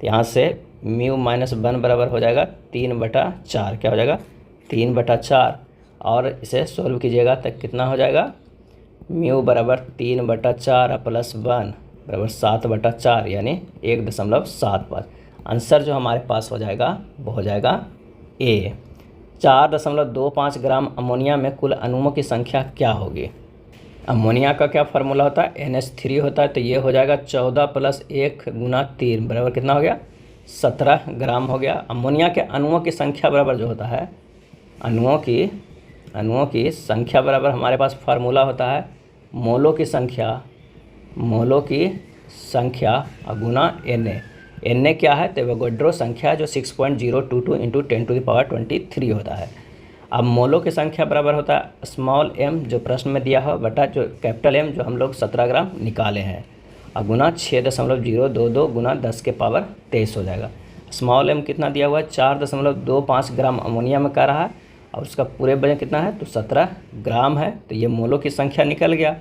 तो यहाँ से μ-1 बराबर हो जाएगा 3/4, क्या हो जाएगा 3/4। और इसे सोल्व कीजिएगा तब कितना हो जाएगा, μ बराबर 3/4 प्लस 1 बराबर 7/4 यानी 1.75। आंसर जो हमारे पास हो जाएगा वो हो जाएगा ए। 4.25 ग्राम अमोनिया में कुल अणुओं की संख्या क्या होगी? अमोनिया का क्या फार्मूला होता है? NH3 होता है, तो ये हो जाएगा 14 + 1 × 3 बराबर कितना हो गया? 17 ग्राम हो गया। अमोनिया के अणुओं की संख्या बराबर जो होता है, अणुओं की संख्या बराबर हमारे पास फार्मूला होता है मोलों की संख्या गुना Na क्या है? तो एवोगाड्रो संख्या है जो 6.022 × 10⁻23 होता है। अब मोलों की संख्या बराबर होता है स्मॉल m जो प्रश्न में दिया हो बटा जो कैपिटल M जो हम लोग 17 ग्राम निकाले हैं, और गुना 6.022 गुना 10⁻23 हो जाएगा। स्मॉल m कितना दिया हुआ है? 4.25 ग्राम अमोनिया में का रहा है, और उसका पूरे वजन कितना है? तो 17 ग्राम है। तो ये मोलों की संख्या निकल गया,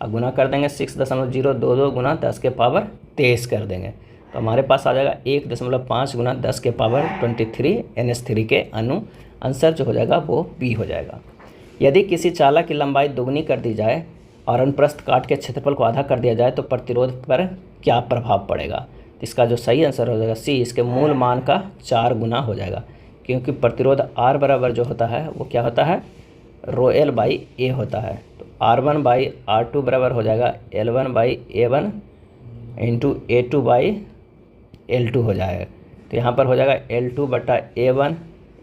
और गुना कर देंगे 6.022 गुना 10⁻23 कर देंगे, तो हमारे पास आ जाएगा 1.5 गुना 10⁻23 NH3 के अणु। आंसर जो हो जाएगा वो बी हो जाएगा। यदि किसी चालक की लंबाई दोगुनी कर दी जाए और अनुप्रस्थ काट के क्षेत्रफल को आधा कर दिया जाए तो प्रतिरोध पर क्या प्रभाव पड़ेगा? तो इसका जो सही आंसर हो जाएगा सी, इसके मूल मान का 4 गुना हो जाएगा, क्योंकि प्रतिरोध R बराबर जो होता है वो क्या होता है? ρl/A होता है। तो R1/R2 बराबर हो जाएगा L1/A1 × A2/L2 हो जाएगा। तो यहाँ पर हो जाएगा L2/A1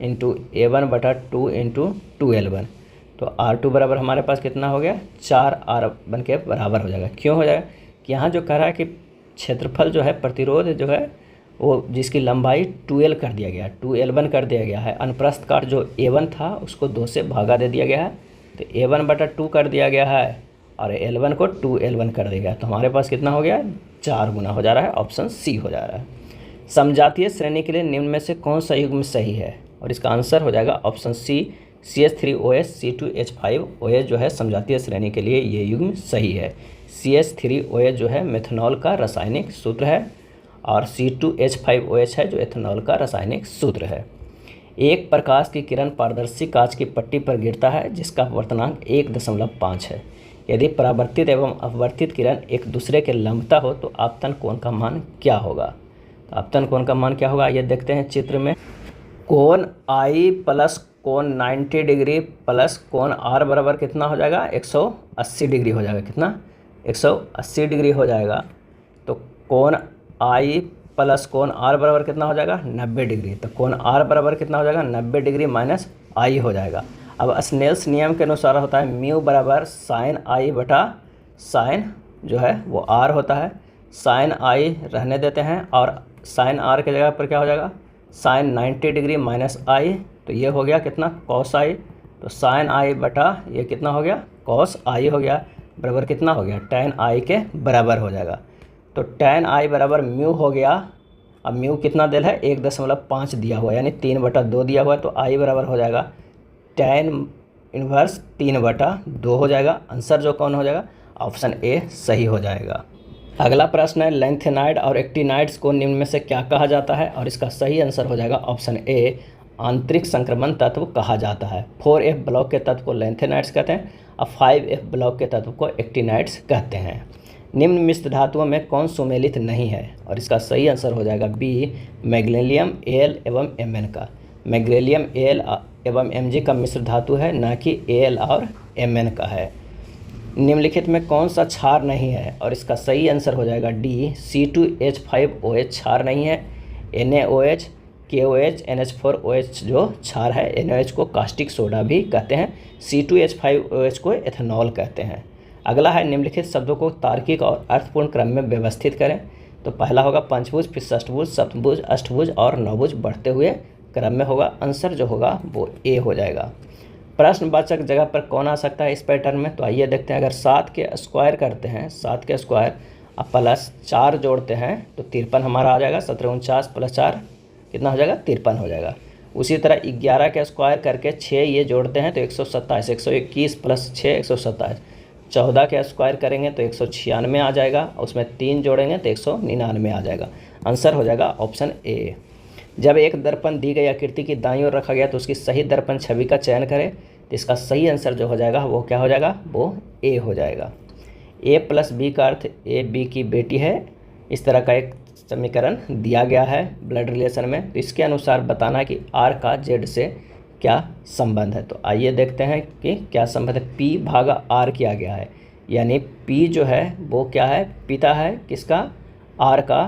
× A1/2 × 2L1। तो R2 बराबर हमारे पास कितना हो गया? 4R1 के बराबर हो जाएगा। क्यों हो जाएगा? कि यहाँ जो कह रहा है कि क्षेत्रफल जो है, प्रतिरोध जो है वो जिसकी लंबाई 2L कर दिया गया, 2L1 कर दिया गया है। अनुप्रस्थ काट जो A1 था उसको 2 से भागा दे दिया गया है, तो A1/2 कर दिया गया है, और L1 को 2L1 कर दिया गया। तो हमारे पास कितना हो गया? 4 गुना हो जा रहा है। ऑप्शन सी हो जा रहा है। समजातीय श्रेणी के लिए निम्न में से कौन सा युग्म सही है? और इसका आंसर हो जाएगा ऑप्शन सी, CH3OH C2H5OH जो है समजातीय श्रेणी के लिए ये युग्म सही है। CH3OH जो है मेथनॉल का रासायनिक सूत्र है, और C2H5OH है जो एथेनॉल का रासायनिक सूत्र है। एक प्रकाश की किरण पारदर्शी कांच की पट्टी पर गिरता है जिसका अपवर्तनांक 1.5 है। यदि परावर्तित एवं अपवर्तित किरण एक दूसरे के लंबता हो तो आपतन कोण का मान क्या होगा? तो आपतन कोण का मान क्या होगा ये देखते हैं चित्र में। कोण I प्लस कोण 90 डिग्री प्लस कोण R बराबर कितना हो जाएगा? 180 डिग्री हो जाएगा। कितना? 180 डिग्री हो जाएगा। तो कोण I प्लस कोण R बराबर कितना हो जाएगा? 90 डिग्री। तो कोण R बराबर कितना हो जाएगा? 90 डिग्री माइनस I हो जाएगा। अब स्नेल्स नियम के अनुसार होता है म्यू बराबर साइन I बटा साइन जो है वो R होता है। साइन I रहने देते हैं, और साइन R के जगह पर क्या हो जाएगा? साइन 90 डिग्री माइनस I, तो ये हो गया कितना? Cos I। तो साइन I बटा ये कितना हो गया? कॉस I हो गया, बराबर कितना हो गया? tan I के बराबर हो जाएगा। तो tan I बराबर म्यू हो गया। अब म्यू कितना दिया है? 1.5 दिया हुआ, यानी 3/2 दिया हुआ है, तो I बराबर हो जाएगा tan इनवर्स 3/2 हो जाएगा। आंसर जो कौन हो जाएगा? ऑप्शन ए सही हो जाएगा। अगला प्रश्न है लैंथेनाइड और एक्टिनाइड्स को निम्न में से क्या कहा जाता है? और इसका सही आंसर हो जाएगा ऑप्शन ए, आंतरिक संक्रमण तत्व कहा जाता है। 4F ब्लॉक के तत्व को लैंथेनाइड्स कहते हैं, और 5F ब्लॉक के तत्व को एक्टिनाइड्स कहते हैं। निम्न मिश्र धातुओं में कौन सुमेलित नहीं है? और इसका सही आंसर हो जाएगा बी, मैग्नीशियम Al एवं Mn का। मैग्नीशियम Al एवं Mg का मिश्र धातु है, ना कि Al और Mn का है। निम्नलिखित में कौन सा क्षार नहीं है? और इसका सही आंसर हो जाएगा डी, C2H5OH क्षार नहीं है। NaOH, KOH, NH4OH जो क्षार है, NaOH को कास्टिक सोडा भी कहते हैं, C2H5OH को एथेनॉल कहते हैं। अगला है निम्नलिखित शब्दों को तार्किक और अर्थपूर्ण क्रम में व्यवस्थित करें। तो पहला होगा पंचभुज, फिर षष्ठभुज, सप्तभुज, अष्टभुज और नवभुज बढ़ते हुए क्रम में होगा। आंसर जो होगा वो ए हो जाएगा। प्रश्नवाचक जगह पर कौन आ सकता है इस पैटर्न में? तो आइए देखते हैं। अगर 7 के स्क्वायर करते हैं, 7 के स्क्वायर अब प्लस 4 जोड़ते हैं तो 53 हमारा आ जाएगा। 17 + 4 कितना हो जाएगा? 53 हो जाएगा। उसी तरह 11 के स्क्वायर करके 6 ये जोड़ते हैं तो 127, 121 + 6 127। 14 के स्क्वायर करेंगे तो 196 आ जाएगा, उसमें 3 जोड़ेंगे तो 199 आ जाएगा। आंसर हो जाएगा ऑप्शन ए। जब एक दर्पण दी गई आकृति की दाईं ओर रखा गया तो उसकी सही दर्पण छवि का चयन करें। तो इसका सही आंसर जो हो जाएगा वो क्या हो जाएगा? वो ए हो जाएगा। ए प्लस बी का अर्थ ए बी की बेटी है, इस तरह का एक समीकरण दिया गया है ब्लड रिलेशन में। तो इसके अनुसार बताना कि आर का जेड से क्या संबंध है। तो आइए देखते हैं कि क्या संबंध है। पी भागा आर किया गया है, यानी पी जो है वो क्या है, पिता है किसका, आर का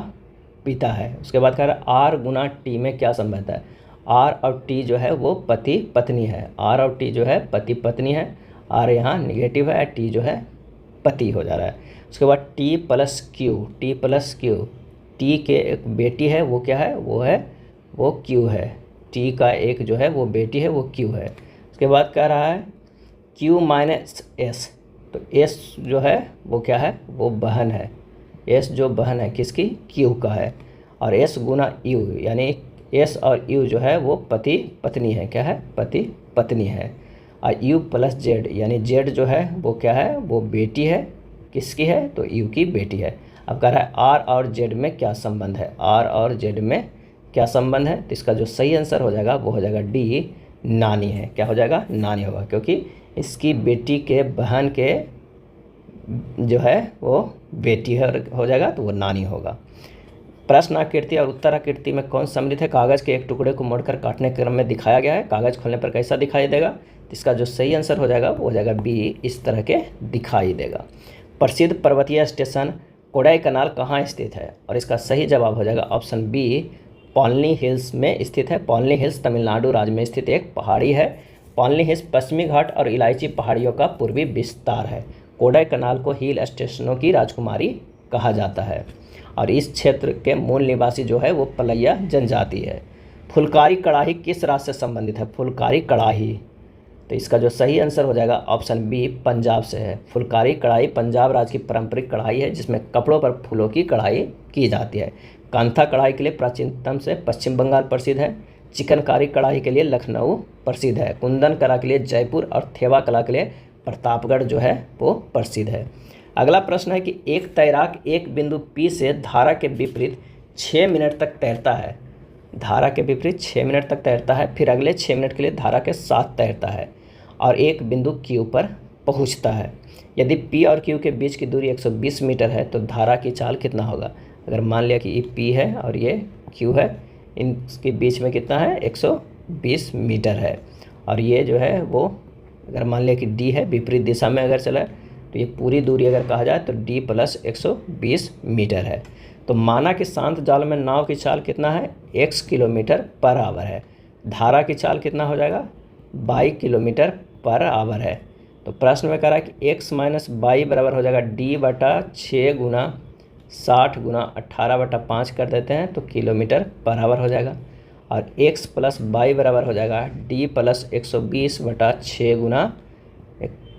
पिता है। उसके बाद कह रहा है आर गुना टी में क्या संबंध है। आर और टी जो है वो पति पत्नी है, आर और टी जो है पति पत्नी है। आर यहाँ निगेटिव है, टी जो है पति हो जा रहा है। उसके बाद T plus Q, T plus Q, T के एक बेटी है वो क्या है, वो क्यू है। टी का एक जो है वो बेटी है वो क्यू है। उसके बाद कह रहा है क्यू माइनस एस, तो एस जो है वो क्या है, वो बहन है। एस जो बहन है किसकी, क्यू का है। और एस गुना यू, यानी एस और यू जो है वो पति पत्नी है, क्या है, पति पत्नी है। और यू प्लस जेड, यानी जेड जो है वो क्या है, वो बेटी है, किसकी है, तो यू की बेटी है। अब कह रहा है आर और जेड में क्या संबंध है, आर और जेड में क्या संबंध है। तो इसका जो सही आंसर हो जाएगा वो हो जाएगा डी, नानी है। क्या हो जाएगा, नानी होगा, क्योंकि इसकी बेटी के बहन के जो है वो बेटी है हो जाएगा, तो वो नानी होगा। प्रश्न आकृति और उत्तर आकृति में कौन सम्मिलित है। कागज़ के एक टुकड़े को मोड़कर काटने के क्रम में दिखाया गया है, कागज़ खोलने पर कैसा दिखाई देगा। इसका जो सही आंसर हो जाएगा वो हो जाएगा बी, इस तरह के दिखाई देगा। प्रसिद्ध पर्वतीय स्टेशन कोडाईकनाल कहाँ स्थित है, और इसका सही जवाब हो जाएगा ऑप्शन बी, पॉलनी हिल्स में स्थित है। पॉलनी हिल्स तमिलनाडु राज्य में स्थित एक पहाड़ी है। पॉलनी हिल्स पश्चिमी घाट और इलायची पहाड़ियों का पूर्वी विस्तार है। कोडाईकनाल को हिल स्टेशनों की राजकुमारी कहा जाता है। और इस क्षेत्र के मूल निवासी जो है वो पलैया जनजाति है। फुलकारी कड़ाही किस राज्य से संबंधित है, फुलकारी कड़ाही, तो इसका जो सही आंसर हो जाएगा ऑप्शन बी, पंजाब से है। फुलकारी कढ़ाई पंजाब राज्य की पारंपरिक कढ़ाई है, जिसमें कपड़ों पर फूलों की कढ़ाई की जाती है। कांथा कढ़ाई के लिए प्राचीनतम से पश्चिम बंगाल प्रसिद्ध है। चिकनकारी कढ़ाई के लिए लखनऊ प्रसिद्ध है। कुंदन कला के लिए जयपुर और थेवा कला के लिए प्रतापगढ़ जो है वो प्रसिद्ध है। अगला प्रश्न है कि एक तैराक एक बिंदु P से धारा के विपरीत 6 मिनट तक तैरता है, धारा के विपरीत 6 मिनट तक तैरता है, फिर अगले 6 मिनट के लिए धारा के साथ तैरता है और एक बिंदु Q पर पहुंचता है। यदि P और Q के बीच की दूरी 120 मीटर है तो धारा की चाल कितना होगा। अगर मान लिया कि ये P है और ये Q है, इनके बीच में कितना है, 120 मीटर है। और ये जो है वो अगर मान लिया कि D है, विपरीत दिशा में अगर चला तो ये पूरी दूरी अगर कहा जाए तो D प्लस 120 मीटर है। तो माना कि शांत जाल में नाव की चाल कितना है, x किलोमीटर पर आवर है। धारा की चाल कितना हो जाएगा, 22 किलोमीटर पर आवर है। तो प्रश्न में कह रहा है कि x माइनस 22 बराबर हो जाएगा D बटा 6 गुना 60 गुना 18/5 कर देते हैं तो किलोमीटर पर आवर हो जाएगा। और x प्लस 22 बराबर हो जाएगा D प्लस 120 बटा 6 गुना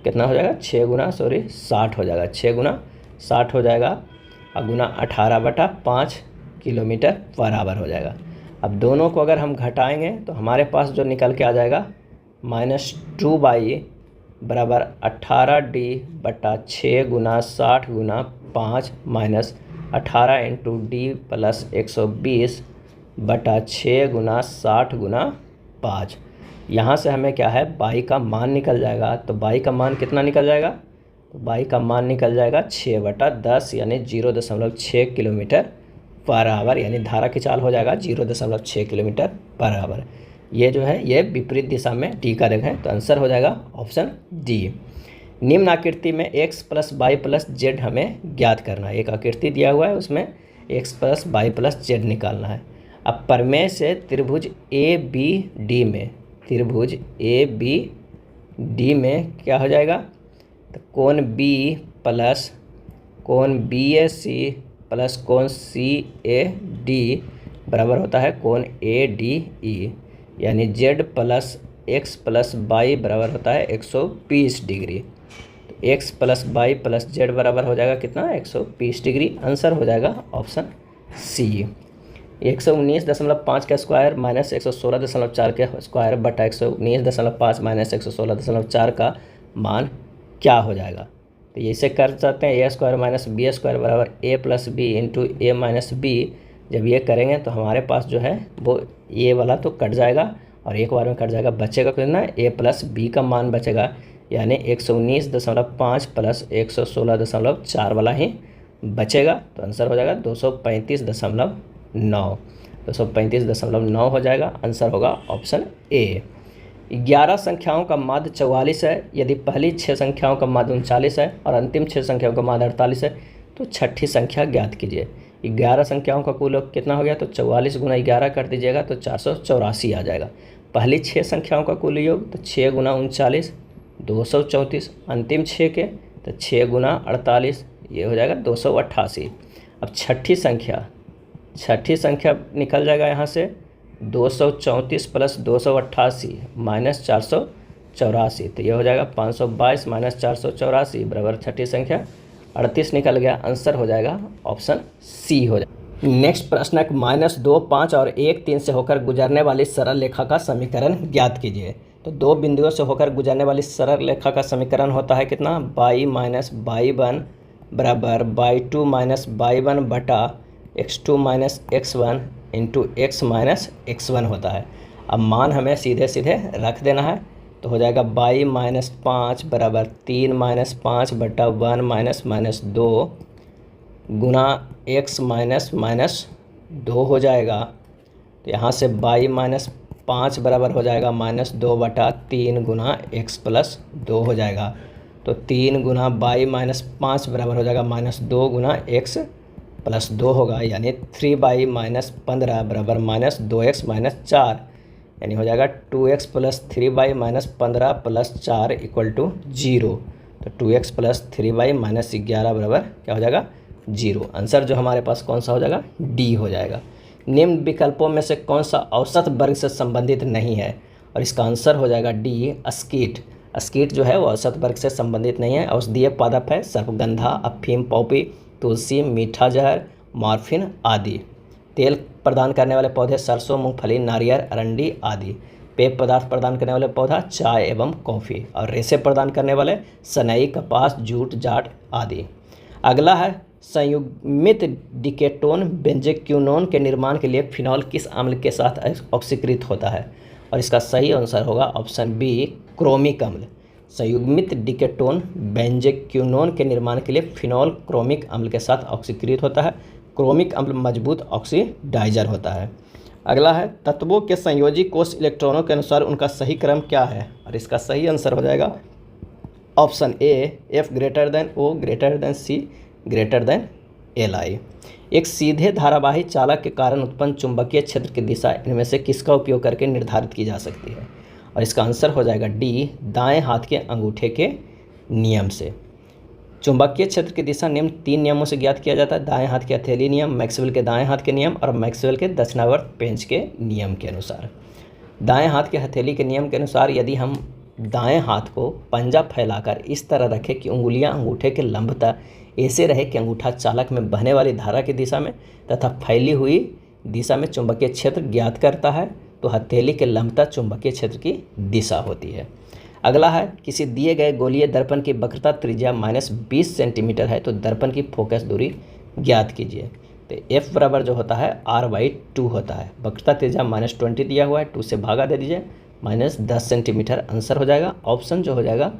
कितना हो जाएगा, 60 हो जाएगा, 6 गुना 60 हो जाएगा और गुना 18/5 किलोमीटर पर आवर हो जाएगा। अब दोनों को अगर हम घटाएंगे तो हमारे पास जो निकल के आ जाएगा -2y बराबर 18D बटा 6 गुना 60 गुना 5 माइनस 18 इंटू D प्लस 120 बटा 6 गुना 60 गुना 5। यहाँ से हमें क्या है, y का मान निकल जाएगा। तो y का मान कितना निकल जाएगा, तो y का मान निकल जाएगा 6/10 यानी 0.6 किलोमीटर पर आवर, यानी धारा की चाल हो जाएगा 0.6 किलोमीटर पर आवर। ये जो है ये विपरीत दिशा में डी का देखें तो आंसर हो जाएगा ऑप्शन डी। निम्न आकृति में x plus Y plus Z हमें ज्ञात करना है। एक आकृति दिया हुआ है उसमें x plus Y plus Z निकालना है। अब प्रमेय से त्रिभुज ए बी डी में, त्रिभुज ए बी डी में क्या हो जाएगा, तो कोण बी प्लस कोण बी ए सी प्लस कोण सी ए डी बराबर होता है कोण ए डी ई, यानी z plus X plus Y बराबर होता है 120 डिग्री। तो x plus Y plus Z बराबर हो जाएगा कितना, 120 डिग्री। आंसर हो जाएगा ऑप्शन सी। 119.5 का स्क्वायर माइनस 116.4 के स्क्वायर बटा 119.5 माइनस 116.4 का मान क्या हो जाएगा। तो ये इसे कर सकते हैं ए स्क्वायर माइनस बी स्क्वायर बराबर ए प्लस बी इंटू ए माइनस बी। जब ये करेंगे तो हमारे पास जो है वो ये वाला तो कट जाएगा और एक बार में कट जाएगा, बचेगा कितना, ए प्लस बी का मान बचेगा। यानी 119.5 प्लस 116.4 वाला ही बचेगा। तो आंसर हो जाएगा 235.9। 235.9 हो जाएगा। आंसर होगा ऑप्शन ए। 11 संख्याओं का माध्य 44 है। यदि पहली 6 संख्याओं का माध्य 39 है और अंतिम 6 संख्याओं का माध्य 48 है तो छठी संख्या ज्ञात कीजिए। 11 संख्याओं का कुल योग कितना हो गया, तो 44 गुना 11 कर दीजिएगा तो 484 आ जाएगा। पहली 6 संख्याओं का कुल योग तो 6 गुना 39 234, अंतिम 6 के तो 6 गुना 48 ये हो जाएगा 288। अब छठी संख्या निकल जाएगा यहाँ से 234 प्लस 288 माइनस 484, तो ये हो जाएगा 522 माइनस 484 बराबर छठी संख्या 38 निकल गया। आंसर हो जाएगा ऑप्शन सी हो जाएगा। नेक्स्ट प्रश्न है -2, 5 और 1, 3 से होकर गुजरने वाली सरल रेखा का समीकरण ज्ञात कीजिए। तो 2 बिंदुओं से होकर गुजरने वाली सरल रेखा का समीकरण होता है कितना, y माइनस y1 बराबर y2 माइनस y1 बटा x2 minus x1 into x minus x1 होता है। अब मान हमें सीधे सीधे रख देना है, तो हो जाएगा y माइनस 5 बराबर 3 माइनस 5 बटा 1 माइनस माइनस 2 गुना x माइनस माइनस 2 हो जाएगा। तो यहाँ से y माइनस 5 बराबर हो जाएगा -2 बटा 3 गुना x प्लस 2 हो जाएगा। तो 3 गुना y माइनस 5 बराबर हो जाएगा -2 गुना x प्लस 2 होगा, यानी 3y माइनस 15 बराबर -2x माइनस 4, यानी हो जाएगा 2x plus 3y minus 15 plus 4 equal to 0। तो 2x प्लस 3y माइनस 11 बराबर क्या हो जाएगा 0। आंसर जो हमारे पास कौन सा हो जाएगा, डी हो जाएगा। निम्न विकल्पों में से कौन सा औसत वर्ग से संबंधित नहीं है, और इसका आंसर हो जाएगा डी, अस्कीट। अस्कीट जो है वो औसत वर्ग से संबंधित नहीं है। औषधीय पादप है सर्पगंधा, अफीम, पॉपी, तुलसी, मीठा जहर, मॉर्फिन आदि। तेल प्रदान करने वाले पौधे सरसों, मूंगफली, नारियल, अरंडी आदि। पेय पदार्थ प्रदान करने वाले पौधा चाय एवं कॉफ़ी, और रेशे प्रदान करने वाले सनई, कपास, जूट, जाट आदि। अगला है संयुग्मित डिकेटोन बेंजोक्विनोन के निर्माण के लिए फिनॉल किस अम्ल के साथ ऑक्सीकृत होता है, और इसका सही आंसर होगा ऑप्शन बी, क्रोमिक अम्ल। संयुग्मित डिकेटोन बेंजोक्विनोन के निर्माण के लिए फिनॉल क्रोमिक अम्ल के साथ ऑक्सीकृत होता है। क्रोमिक अम्ल मजबूत ऑक्सीडाइजर होता है। अगला है तत्वों के संयोजी कोष इलेक्ट्रॉनों के अनुसार उनका सही क्रम क्या है, और इसका सही आंसर हो जाएगा option A, F greater than O greater than C greater than Li। एक सीधे धारावाही चालक के कारण उत्पन्न चुंबकीय क्षेत्र की दिशा इनमें से किसका उपयोग करके निर्धारित की जा सकती है, और इसका आंसर हो जाएगा डी, दाएं हाथ के अंगूठे के नियम से। चुंबकीय क्षेत्र की दिशा निम्न 3 नियमों से ज्ञात किया जाता है। दाएं हाथ के हथेली नियम, मैक्सवेल के दाएं हाथ के नियम और मैक्सवेल के दक्षिणावर्त पेंच के नियम के अनुसार। दाएं हाथ के हथेली के नियम के अनुसार यदि हम दाएं हाथ को पंजा फैलाकर इस तरह रखें कि उंगलियां अंगूठे के लंबता ऐसे रहे कि अंगूठा चालक में बहने वाली धारा की दिशा में तथा फैली हुई दिशा में चुंबकीय क्षेत्र ज्ञात करता है, तो हथेली के लंबता चुंबकीय क्षेत्र की दिशा होती है। अगला है किसी दिए गए गोलीय दर्पण की वक्रता त्रिज्या -20 सेंटीमीटर है, तो दर्पण की फोकस दूरी ज्ञात कीजिए। तो F बराबर जो होता है R/2 होता है। वक्रता त्रिज्या -20 दिया हुआ है, 2 से भागा दे दीजिए, -10 सेंटीमीटर आंसर हो जाएगा। ऑप्शन जो हो जाएगा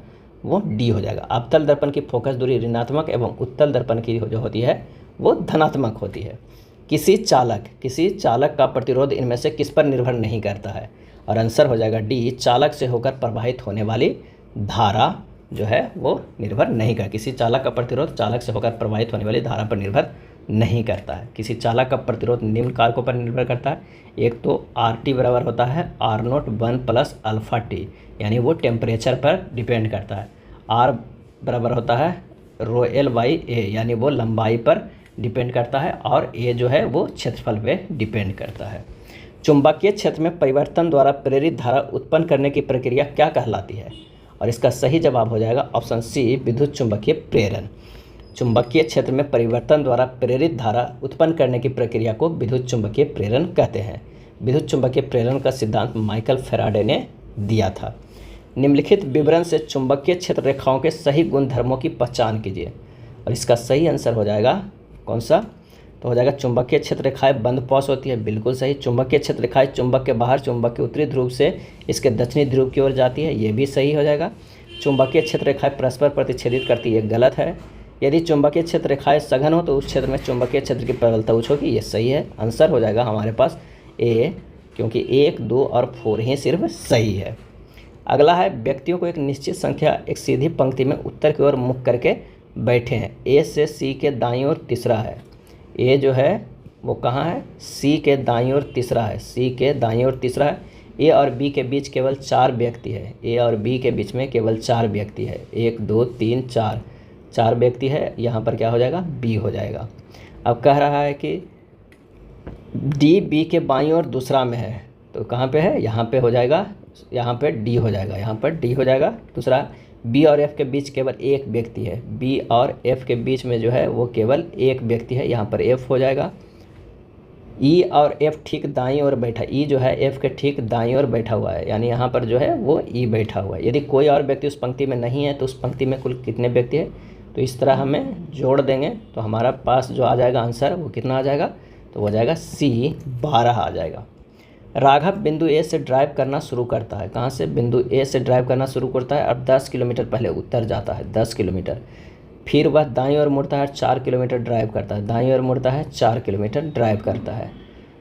वो डी हो जाएगा। अवतल दर्पण की फोकस दूरी ऋणात्मक एवं उत्तल दर्पण की जो होती है वो धनात्मक होती है। किसी चालक का प्रतिरोध इनमें से किस पर निर्भर नहीं करता है, और आंसर हो जाएगा डी, चालक से होकर प्रवाहित होने वाली धारा जो है वो निर्भर नहीं करता। किसी चालक का प्रतिरोध चालक से होकर प्रवाहित होने वाली धारा पर निर्भर नहीं करता है। किसी चालक का प्रतिरोध निम्न कारकों पर निर्भर करता है। एक तो RT बराबर होता है R0 1 प्लस अल्फा टी, यानी वो टेम्परेचर पर डिपेंड करता है। R बराबर होता है ρL/A, यानी वो लंबाई पर डिपेंड करता है, और A जो है वो क्षेत्रफल पे डिपेंड करता है। चुंबकीय क्षेत्र में परिवर्तन द्वारा प्रेरित धारा उत्पन्न करने की प्रक्रिया क्या कहलाती है, और इसका सही जवाब हो जाएगा ऑप्शन सी, विद्युत चुंबकीय प्रेरण। चुंबकीय क्षेत्र में परिवर्तन द्वारा प्रेरित धारा उत्पन्न करने की प्रक्रिया को विद्युत चुंबकीय प्रेरण कहते हैं। विद्युत चुंबकीय प्रेरण का सिद्धांत माइकल फैराडे ने दिया था। निम्नलिखित विवरण से चुंबकीय क्षेत्र रेखाओं के सही गुणधर्मों की पहचान कीजिए, और इसका सही आंसर हो जाएगा कौन सा, तो हो जाएगा चुंबकीय क्षेत्र रेखाएं बंद पॉस होती है, बिल्कुल सही। चुंबकीय क्षेत्र रेखाएं चुंबक के बाहर चुंबक के उत्तरी ध्रुव से इसके दक्षिणी ध्रुव की ओर जाती है, ये भी सही हो जाएगा। चुंबकीय क्षेत्र रेखाएं परस्पर प्रतिच्छेदित करती है, गलत है। यदि चुंबकीय क्षेत्र रेखाएं सघन हो तो उस क्षेत्र में चुंबकीय क्षेत्र की प्रबलता उच्च होगी, ये सही है। आंसर हो जाएगा हमारे पास ए, क्योंकि 1, 2 और 4 ही सिर्फ सही है। अगला है व्यक्तियों को एक निश्चित संख्या एक सीधी पंक्ति में उत्तर की ओर मुख करके बैठे हैं। ए से सी के दाईं ओर तीसरा है। ए जो है वो कहाँ है? सी के दाईं ओर तीसरा है। सी के दाईं ओर तीसरा है। ए और बी के बीच केवल 4 व्यक्ति है। ए और बी के बीच में केवल 4 व्यक्ति है। 1, 2, 3, 4 व्यक्ति है। यहाँ पर क्या हो जाएगा? बी हो जाएगा। अब कह रहा है कि डी बी के बाईं ओर दूसरा में है, तो कहाँ पे है? यहाँ पे हो जाएगा, यहाँ पे डी हो जाएगा, यहाँ पर डी हो जाएगा दूसरा। बी और एफ के बीच केवल एक व्यक्ति है। बी और एफ के बीच में जो है वो केवल एक व्यक्ति है, यहाँ पर एफ हो जाएगा। ई और एफ ठीक दाईं ओर बैठा, ई जो है एफ के ठीक दाईं ओर बैठा हुआ है, यानी यहाँ पर जो है वो ई बैठा हुआ है। यदि कोई और व्यक्ति उस पंक्ति में नहीं है तो उस पंक्ति में कुल कितने व्यक्ति है? तो इस तरह हमें जोड़ देंगे तो हमारा पास जो आ जाएगा आंसर वो कितना आ जाएगा? तो हो जाएगा सी, 12 आ जाएगा। राघव बिंदु ए से ड्राइव करना शुरू करता है। कहाँ से? बिंदु ए से ड्राइव करना शुरू करता है और 10 किलोमीटर पहले उत्तर जाता है, 10 किलोमीटर। फिर वह दाईं ओर मुड़ता है, 4 किलोमीटर ड्राइव करता है। दाईं ओर मुड़ता है, 4 किलोमीटर ड्राइव करता है।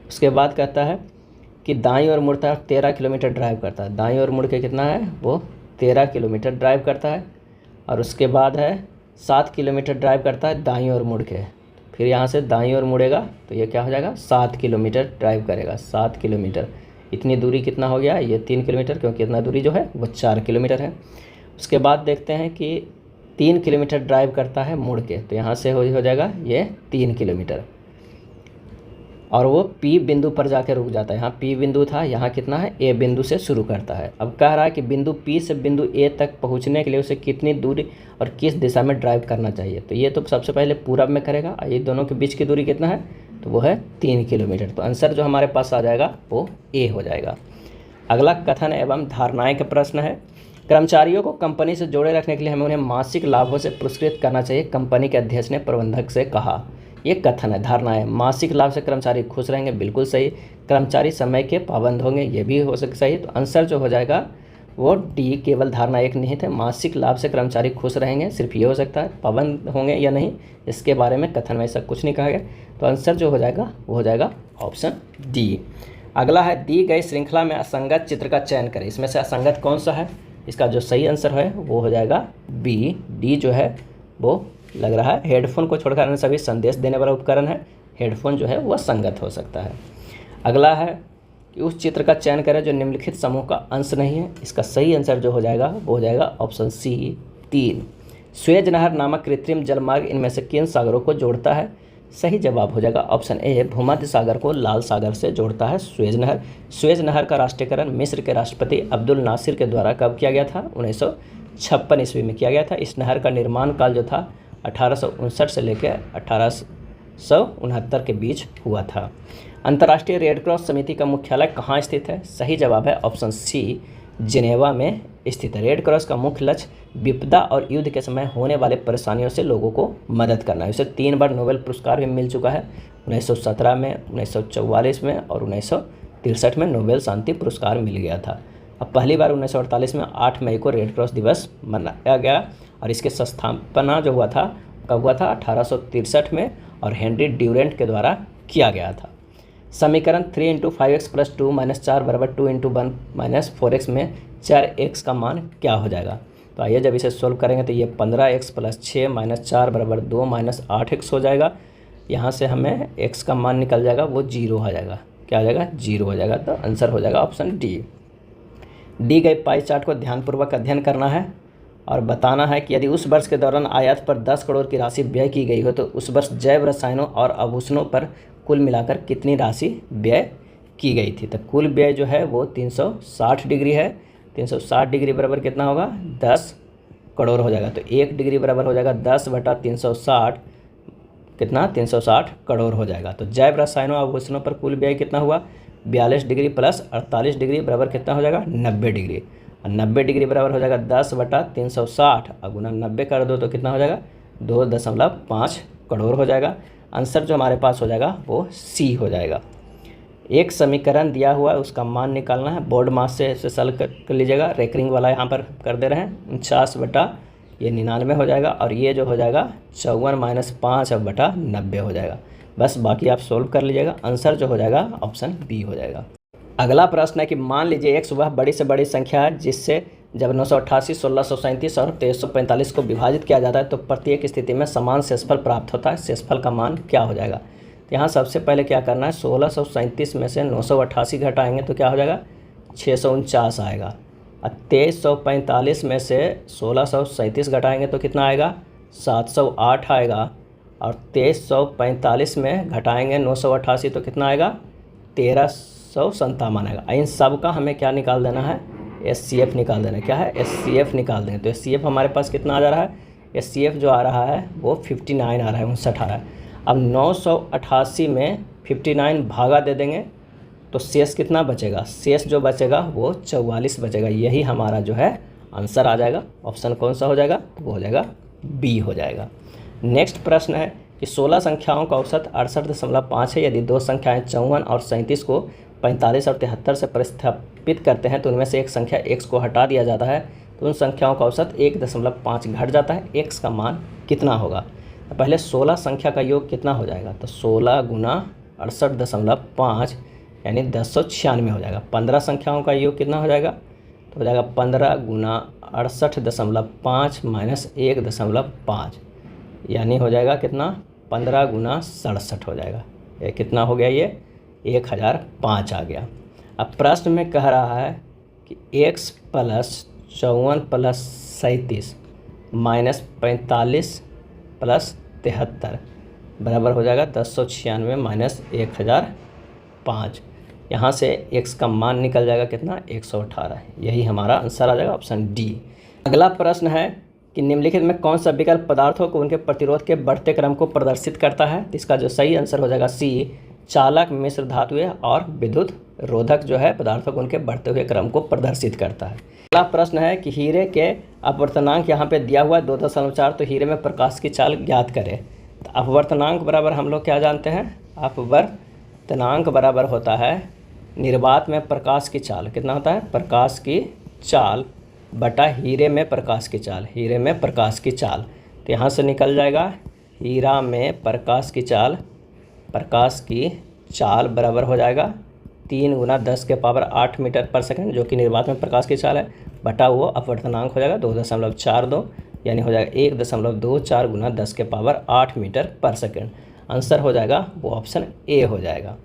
उसके बाद कहता है कि दाईं ओर मुड़ता है, 13 किलोमीटर ड्राइव करता है। दाईं ओर मुड़ के कितना है? वो 13 किलोमीटर ड्राइव करता है। और उसके बाद है 7 किलोमीटर ड्राइव करता है दाईं ओर मुड़ के। फिर यहाँ से दाईं ओर मुड़ेगा तो ये क्या हो जाएगा? 7 किलोमीटर ड्राइव करेगा, 7 किलोमीटर। इतनी दूरी कितना हो गया? ये 3 किलोमीटर, क्योंकि इतना दूरी जो है वो 4 किलोमीटर है। उसके बाद देखते हैं कि 3 किलोमीटर ड्राइव करता है मुड़ के, तो यहाँ से हो जाएगा ये 3 किलोमीटर। और वो पी बिंदु पर जाकर रुक जाता है। यहाँ पी बिंदु था, यहाँ कितना है? ए बिंदु से शुरू करता है। अब कह रहा है कि बिंदु पी से बिंदु ए तक पहुँचने के लिए उसे कितनी दूरी और किस दिशा में ड्राइव करना चाहिए। तो ये तो सबसे पहले पूरब में करेगा। ये दोनों के बीच की दूरी कितना है? तो वो है 3 किलोमीटर। तो आंसर जो हमारे पास आ जाएगा वो ए हो जाएगा। अगला कथन एवं धारणाएँ का प्रश्न है। कर्मचारियों को कंपनी से जोड़े रखने के लिए हमें उन्हें मासिक लाभों से पुरस्कृत करना चाहिए, कंपनी के अध्यक्ष ने प्रबंधक से कहा। ये कथन है, धारणा है। मासिक लाभ से कर्मचारी खुश रहेंगे, बिल्कुल सही। कर्मचारी समय के पाबंद होंगे, ये भी हो सकता सही। तो आंसर जो हो जाएगा वो डी, केवल धारणा एक निहित है। मासिक लाभ से कर्मचारी खुश रहेंगे, सिर्फ ये हो सकता है। पाबंद होंगे या नहीं, इसके बारे में कथन में ऐसा कुछ नहीं कहा गया। तो आंसर जो हो जाएगा वो हो जाएगा ऑप्शन डी। अगला है, दी गई श्रृंखला में असंगत चित्र का चयन करें। इसमें से असंगत कौन सा है? इसका जो सही आंसर है वो हो जाएगा बी। डी जो है वो लग रहा है हेडफोन को छोड़कर अन्य सभी संदेश देने वाला उपकरण है। हेडफोन जो है वह संगत हो सकता है। अगला है कि उस चित्र का चयन करें जो निम्नलिखित समूह का अंश नहीं है। इसका सही आंसर जो हो जाएगा वो हो जाएगा ऑप्शन सी, 3। स्वेज नहर नामक कृत्रिम जलमार्ग इनमें से किन सागरों को जोड़ता है? सही जवाब हो जाएगा ऑप्शन ए, भूमध्य सागर को लाल सागर से जोड़ता है स्वेज नहर। स्वेज नहर का राष्ट्रीयकरण मिस्र के राष्ट्रपति अब्दुल नासिर के द्वारा कब किया गया था? 1956 ईस्वी में किया गया था। इस नहर का निर्माण काल जो था 1859 से लेकर 1869 के बीच हुआ था। अंतर्राष्ट्रीय रेड क्रॉस समिति का मुख्यालय कहाँ स्थित है? सही जवाब है ऑप्शन सी, जिनेवा में स्थित है। रेड क्रॉस का मुख्य लक्ष्य विपदा और युद्ध के समय होने वाले परेशानियों से लोगों को मदद करना है। उसे 3 बार नोबेल पुरस्कार भी मिल चुका है, 1917 में, 1944 में और 1963 में नोबेल शांति पुरस्कार मिल गया था। अब पहली बार 1948 में 8 मई को रेड क्रॉस दिवस मनाया गया और इसके स्थापना जो हुआ था कब हुआ था? 1863 में, और हेनरी ड्यूरेंट के द्वारा किया गया था। समीकरण 3 × 5x + 2 - 4 = 2 × 1 - 4x में 4x का मान क्या हो जाएगा? तो आइए जब इसे सोल्व करेंगे तो ये 15x + 6 - 4 = 2 - 8x हो जाएगा। यहाँ से हमें x का मान निकल जाएगा, वो 0 हो जाएगा। क्या हो जाएगा? 0 हो जाएगा। तो आंसर हो जाएगा ऑप्शन डी। दी गई पाई चार्ट को ध्यानपूर्वक अध्ययन करना है और बताना है कि यदि उस वर्ष के दौरान आयात पर 10 करोड़ की राशि व्यय की गई हो तो उस वर्ष जैव रसायनों और आभूषणों पर कुल मिलाकर कितनी राशि व्यय की गई थी। तो कुल व्यय जो है वो 360 डिग्री है। 360 डिग्री बराबर कितना होगा? 10 करोड़ हो जाएगा। तो 1 डिग्री बराबर हो जाएगा 10/360, कितना? 360 करोड़ हो जाएगा। तो जैव रसायनों आभूषणों पर कुल व्यय कितना हुआ? 42 डिग्री + 48 डिग्री बराबर कितना हो जाएगा? 90 डिग्री। और 90 डिग्री बराबर हो जाएगा 10/360 और गुना 90 कर दो तो कितना हो जाएगा? 2.5 करोड़ हो जाएगा। आंसर जो हमारे पास हो जाएगा वो सी हो जाएगा। एक समीकरण दिया हुआ है, उसका मान निकालना है। बोर्ड मास से सॉल्व कर लीजिएगा। रेकरिंग वाला यहाँ पर कर दे रहे हैं 49 बटा ये 99 हो जाएगा, और ये जो हो जाएगा 54 - 5 बटा 90 हो जाएगा। बस बाकी आप सोल्व कर लीजिएगा। आंसर जो हो जाएगा ऑप्शन बी हो जाएगा। अगला प्रश्न है कि मान लीजिए एक वह बड़ी से बड़ी संख्या है जिससे जब 988, 1637 और 2345 को विभाजित किया जाता है तो प्रत्येक स्थिति में समान शेषफल प्राप्त होता है। शेषफल का मान क्या हो जाएगा? तो यहाँ सबसे पहले क्या करना है, 1637 में से 988 घटाएंगे तो क्या हो जाएगा, 649 आएगा। और 2345 में से 1637 घटाएंगे तो कितना आएगा, 708 आएगा। और 2345 में घटाएंगे 988 तो कितना आएगा, 1357 आएगा। इन सब का हमें क्या निकाल देना है, SCF निकाल देना है। क्या है, SCF निकाल देंगे। तो SCF हमारे पास कितना आ जा रहा है, SCF जो आ रहा है वो 59 आ रहा है, 59 आ रहा है। अब 988 में 59 भागा दे देंगे तो शेष कितना बचेगा, शेष जो बचेगा वो 44 बचेगा। यही हमारा जो है आंसर आ जाएगा। ऑप्शन कौन सा हो जाएगा, वो हो जाएगा बी हो जाएगा। नेक्स्ट प्रश्न है कि 16 संख्याओं का औसत 68.5 है। यदि दो संख्याएं 54 और 37 को 45 और 73 से प्रतिस्थापित करते हैं तो उनमें से एक संख्या x को हटा दिया जाता है तो उन संख्याओं का औसत 1.5 घट जाता है। x का मान कितना होगा? तो पहले 16 संख्या का योग कितना हो जाएगा, तो 16 गुना 68.5 यानी 1096 हो जाएगा। 15 संख्याओं का योग कितना हो जाएगा, तो हो जाएगा 15 गुना 68.5 माइनस 1.5 यानी हो जाएगा कितना, 15 गुना 67 हो जाएगा। ये कितना हो गया, ये 1005 आ गया। अब प्रश्न में कह रहा है कि x plus 54 plus 37 minus 45 plus 73 बराबर हो जाएगा 1096 माइनस 1005। यहाँ से x का मान निकल जाएगा कितना, 118। यही हमारा आंसर आ जाएगा, ऑप्शन डी। अगला प्रश्न है कि निम्नलिखित में कौन सा विकल्प पदार्थों को उनके प्रतिरोध के बढ़ते क्रम को प्रदर्शित करता है? तो इसका जो सही आंसर हो जाएगा सी, चालक, मिश्र धातुएं और विद्युत रोधक जो है पदार्थों को उनके बढ़ते हुए क्रम को प्रदर्शित करता है। अगला प्रश्न है कि हीरे के अपवर्तनांक यहाँ पे दिया हुआ है 2.4, तो हीरे में प्रकाश की चाल ज्ञात करें। तो अपवर्तनांक बराबर हम लोग क्या जानते हैं, अपवर्तनांक बराबर होता है निर्वात में प्रकाश की चाल। कितना होता है, प्रकाश की चाल बटा हीरे में प्रकाश की चाल, हीरे में प्रकाश की चाल। तो यहाँ से निकल जाएगा हीरा में प्रकाश की चाल, प्रकाश की चाल बराबर हो जाएगा 3 गुना 10⁸ मीटर पर सेकंड, जो कि निर्वात में प्रकाश की चाल है, बटा वो अपवर्तनांक हो जाएगा 2.42 यानी हो जाएगा 1.24 गुना 10⁸ मीटर पर सेकंड। आंसर हो जाएगा वो ऑप्शन ए हो जाएगा।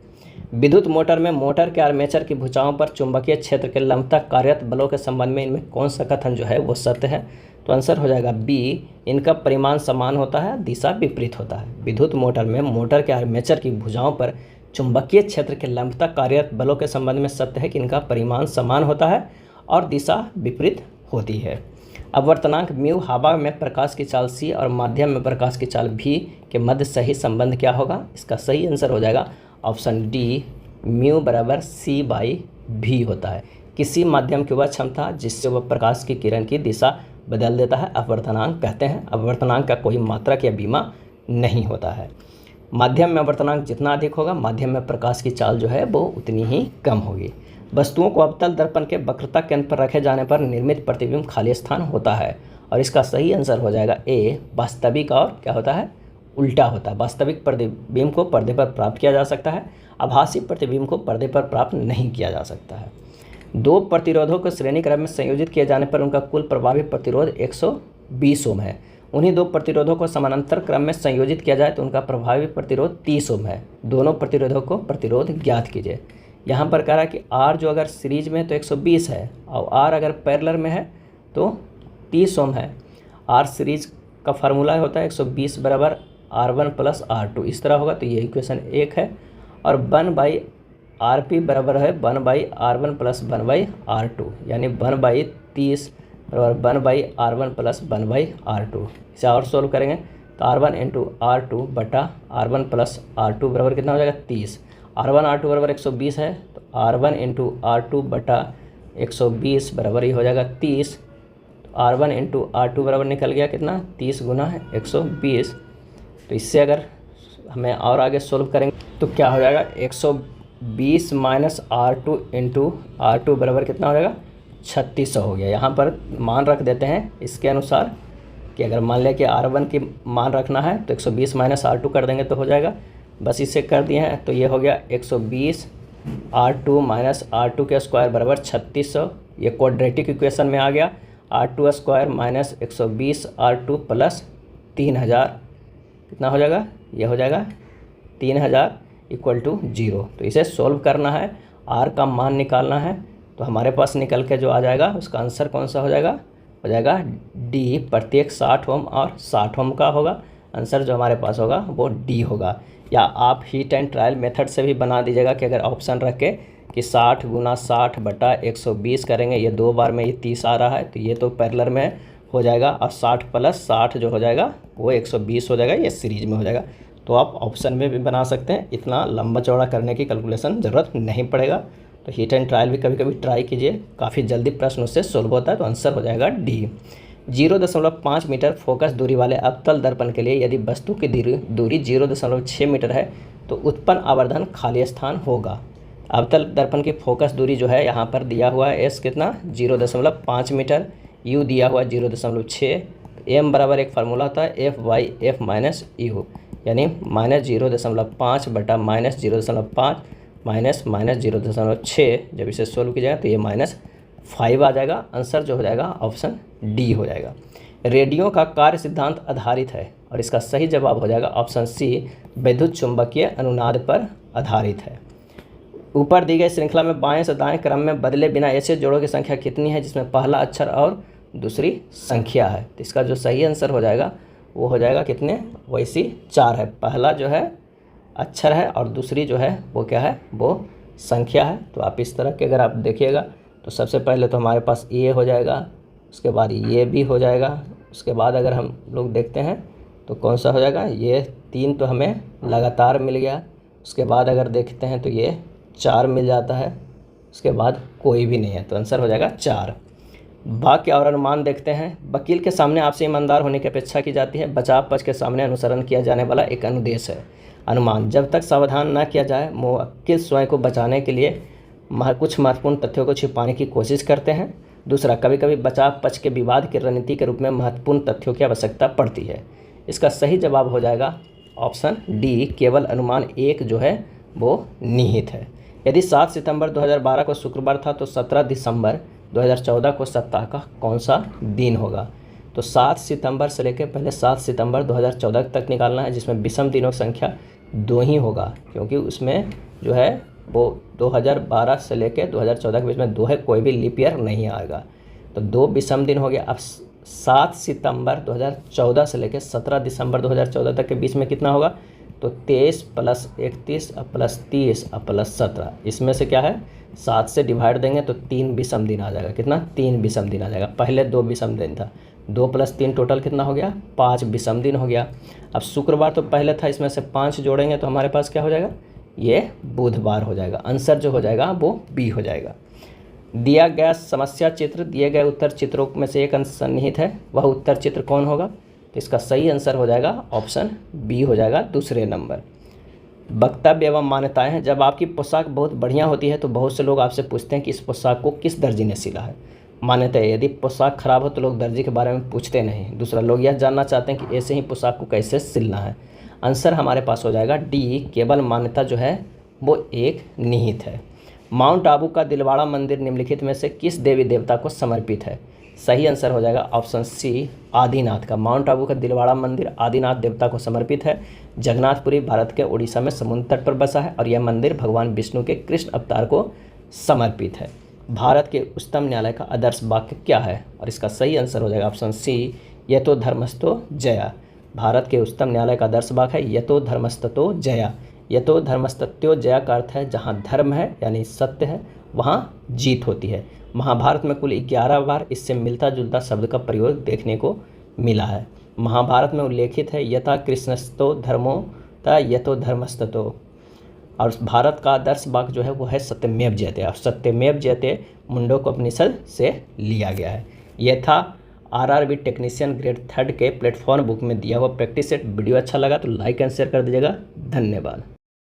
विद्युत मोटर में मोटर के आर्मेचर की भुजाओं पर चुंबकीय क्षेत्र के लंबतः कार्यरत बलों के संबंध में इनमें कौन सा कथन जो है वो सत्य है? तो आंसर हो जाएगा बी, इनका परिमाण समान होता है, दिशा विपरीत होता है। विद्युत मोटर में मोटर के आर्मेचर की भुजाओं पर चुंबकीय क्षेत्र के लंबतः कार्यरत बलों के संबंध में सत्य है कि इनका परिमाण समान होता है और दिशा विपरीत होती है। अपवर्तनांक म्यू हवा में प्रकाश की चाल सी और माध्यम में प्रकाश की चाल भी के मध्य सही संबंध क्या होगा? इसका सही आंसर हो जाएगा ऑप्शन डी, म्यू बराबर सी बाई भी होता है। किसी माध्यम की वह क्षमता जिससे वह प्रकाश की किरण की दिशा बदल देता है अपवर्तनांक कहते हैं। अपवर्तनांक का कोई मात्रक या बीमा नहीं होता है। माध्यम में अपवर्तनांक जितना अधिक होगा, माध्यम में प्रकाश की चाल जो है वो उतनी ही कम होगी। वस्तुओं को अवतल दर्पण के वक्रता केंद्र पर रखे जाने पर निर्मित प्रतिबिंब खाली स्थान होता है, और इसका सही आंसर हो जाएगा ए, वास्तविक और क्या होता है, उल्टा होता है। वास्तविक प्रतिबिंब को पर्दे पर प्राप्त किया जा सकता है, आभासी प्रतिबिंब को पर्दे पर प्राप्त नहीं किया जा सकता है। दो प्रतिरोधों को श्रेणी क्रम में संयोजित किए जाने पर उनका कुल प्रभावी प्रतिरोध 120 ओम है। उन्हीं दो प्रतिरोधों को समानांतर क्रम में संयोजित किया जाए तो उनका प्रभावी प्रतिरोध 30 ओम है। दोनों प्रतिरोधों को प्रतिरोध ज्ञात कीजिए। यहाँ पर कह रहा है कि R जो अगर सीरीज में तो 120 है और R अगर पैरेलल में है तो 30 ओम है। R सीरीज का फार्मूला होता है 120 बराबर R1 प्लस R2, इस तरह होगा। तो ये इक्वेशन 1 है। और 1/RP बराबर है 1/R1 प्लस 1/R2, यानी 1/30 बराबर 1/R1 प्लस 1/R2। इसे और सोल्व करेंगे तो R1 इंटू R2 बटा R1 प्लस R2 बराबर कितना हो जाएगा 30। R1 R2 बराबर 120 है, तो R1 इंटू R2 बटा 120 बराबर ही हो जाएगा 30। तो R1 इंटू R2 बराबर निकल गया कितना, 30 गुना 120। तो इससे अगर हमें और आगे सोल्व करेंगे तो क्या हो जाएगा, 20 माइनस R2 इंटू R2 बराबर कितना हो जाएगा 3600 हो गया। यहाँ पर मान रख देते हैं इसके अनुसार कि अगर मान लिया कि R1 की मान रखना है तो 120 माइनस R2 कर देंगे तो हो जाएगा। बस इसे कर दिए हैं तो ये हो गया 120 R2 माइनस R2 के स्क्वायर बराबर 3600। ये क्वाड्रेटिक इक्वेशन में आ गया। R2 square minus 120 R2 plus 3000 कितना हो जाएगा, ये हो जाएगा 3000 इक्वल टू 0। तो इसे सोल्व करना है, R का मान निकालना है। तो हमारे पास निकल के जो आ जाएगा उसका आंसर कौन सा हो जाएगा डी। प्रत्येक 60 ओम और 60 ओम का होगा। आंसर जो हमारे पास होगा वो डी होगा। या आप हीट एंड ट्रायल मेथड से भी बना दीजिएगा कि अगर ऑप्शन रख के कि 60 गुना 60 बटा 120 करेंगे, ये 2 बार में ये 30 आ रहा है तो ये तो पैरेलल में हो जाएगा, और 60 प्लस 60 जो हो जाएगा वो 120 हो जाएगा, ये सीरीज में हो जाएगा। तो आप ऑप्शन में भी बना सकते हैं, इतना लंबा चौड़ा करने की कैलकुलेशन ज़रूरत नहीं पड़ेगा। तो हीट एंड ट्रायल भी कभी कभी ट्राई कीजिए, काफ़ी जल्दी प्रश्न उससे सोल्व होता है। तो आंसर हो जाएगा डी। 0.5 मीटर फोकस दूरी वाले अवतल दर्पण के लिए यदि वस्तु की दूरी 0.6 मीटर है तो उत्पन्न आवर्धन खाली स्थान होगा। अवतल दर्पण की फोकस दूरी जो है यहाँ पर दिया हुआ है एस कितना 0.5 मीटर, यू दिया हुआ 0.6, एम बराबर एक फार्मूला होता है F Y F minus U, यानी -0.5 बटा -0.5 माइनस -0.6। जब इसे सोल्व किया जाएगा तो ये -5 आ जाएगा। आंसर जो हो जाएगा ऑप्शन डी हो जाएगा। रेडियो का कार्य सिद्धांत आधारित है और इसका सही जवाब हो जाएगा ऑप्शन सी, विद्युत चुंबकीय अनुनाद पर आधारित है। ऊपर दी गई श्रृंखला में बाएं से दाएं क्रम में बदले बिना ऐसे जोड़ों की संख्या कितनी है जिसमें पहला अक्षर और दूसरी संख्या है। तो इसका जो सही आंसर हो जाएगा वो हो जाएगा कितने, वैसी 4 है। पहला जो है अक्षर है और दूसरी जो है वो क्या है, वो संख्या है। तो आप इस तरह के अगर आप देखिएगा तो सबसे पहले तो हमारे पास ये हो जाएगा, उसके बाद ये भी हो जाएगा, उसके बाद अगर हम लोग देखते हैं तो कौन सा हो जाएगा, ये 3 तो हमें लगातार मिल गया। उसके बाद अगर देखते हैं तो ये 4 मिल जाता है, उसके बाद कोई भी नहीं है। तो आंसर हो जाएगा 4। वाक्य और अनुमान देखते हैं। वकील के सामने आपसे ईमानदार होने की अपेक्षा की जाती है। बचाव पक्ष के सामने अनुसरण किया जाने वाला एक अनुदेश है। अनुमान जब तक सावधान न किया जाए मुवक्किल स्वयं को बचाने के लिए कुछ महत्वपूर्ण तथ्यों को छिपाने की कोशिश करते हैं। दूसरा, कभी कभी बचाव पक्ष के विवाद की रणनीति के रूप में महत्वपूर्ण तथ्यों की आवश्यकता पड़ती है। इसका सही जवाब हो जाएगा ऑप्शन डी, केवल अनुमान 1 जो है वो निहित है। यदि 7 सितंबर 2012 को शुक्रवार था तो 17 दिसंबर 2014 को सप्ताह का कौन सा दिन होगा। तो 7 सितंबर से लेकर पहले 7 सितंबर 2014 तक निकालना है, जिसमें विषम दिनों की संख्या 2 ही होगा, क्योंकि उसमें जो है वो 2012 से लेकर 2014 के बीच में 2 है, कोई भी लीप ईयर नहीं आएगा। तो 2 विषम दिन हो गया। अब 7 सितंबर 2014 से लेकर 17 दिसंबर 2014 तक के बीच में कितना होगा, तो 23 प्लस 31 प्लस 30 प्लस 17, इसमें से क्या है 7 से डिवाइड देंगे तो 3 विषम दिन आ जाएगा। कितना, 3 विषम दिन आ जाएगा। पहले 2 विषम दिन था, 2 प्लस 3 टोटल कितना हो गया, 5 विषम दिन हो गया। अब शुक्रवार तो पहले था, इसमें से 5 जोड़ेंगे तो हमारे पास क्या हो जाएगा, ये बुधवार हो जाएगा। आंसर जो हो जाएगा वो बी हो जाएगा। दिया गया समस्या चित्र, दिए गए उत्तर चित्रों में से एक अंश सन्निहित है, वह उत्तर चित्र कौन होगा। तो इसका सही आंसर हो जाएगा ऑप्शन बी हो जाएगा, दूसरे नंबर। वक्तव्य एवं मान्यताएं हैं। जब आपकी पोशाक बहुत बढ़िया होती है तो बहुत से लोग आपसे पूछते हैं कि इस पोशाक को किस दर्जी ने सिला है। मान्यता है, यदि पोशाक खराब हो तो लोग दर्जी के बारे में पूछते नहीं। दूसरा, लोग यह जानना चाहते हैं कि ऐसे ही पोशाक को कैसे सिलना है। आंसर हमारे पास हो जाएगा डी, केवल मान्यता जो है वो एक निहित है। माउंट आबू का दिलवाड़ा मंदिर निम्नलिखित में से किस देवी देवता को समर्पित है। सही आंसर हो जाएगा ऑप्शन सी, आदिनाथ का। माउंट आबू का दिलवाड़ा मंदिर आदिनाथ देवता को समर्पित है। जगन्नाथपुरी भारत के उड़ीसा में समुद्र तट पर बसा है और यह मंदिर भगवान विष्णु के कृष्ण अवतार को समर्पित है। भारत के उच्चतम न्यायालय का आदर्श वाक्य क्या है, और इसका सही आंसर हो जाएगा ऑप्शन सी, यतो धर्मस्थो जया। भारत के उच्चतम न्यायालय का आदर्श वाक्य है यतो धर्मस्थतो जया। यतो धर्मस्तत्यो जया का अर्थ है जहाँ धर्म है यानी सत्य है वहाँ जीत होती है। महाभारत में कुल 11 बार इससे मिलता जुलता शब्द का प्रयोग देखने को मिला है। महाभारत में उल्लेखित है यथा कृष्णस्तो धर्मो ता यतो धर्मस्ततो। और भारत का आदर्श वाक्य जो है वो है सत्यमेव जयते, और सत्यमेव जयते मुंडकोपनिषद से लिया गया है। यह था आरआरबी टेक्नीशियन ग्रेड 3 के प्लेटफॉर्म बुक में दिया हुआ प्रैक्टिस सेट। वीडियो अच्छा लगा तो लाइक एंड शेयर कर दीजिएगा। धन्यवाद।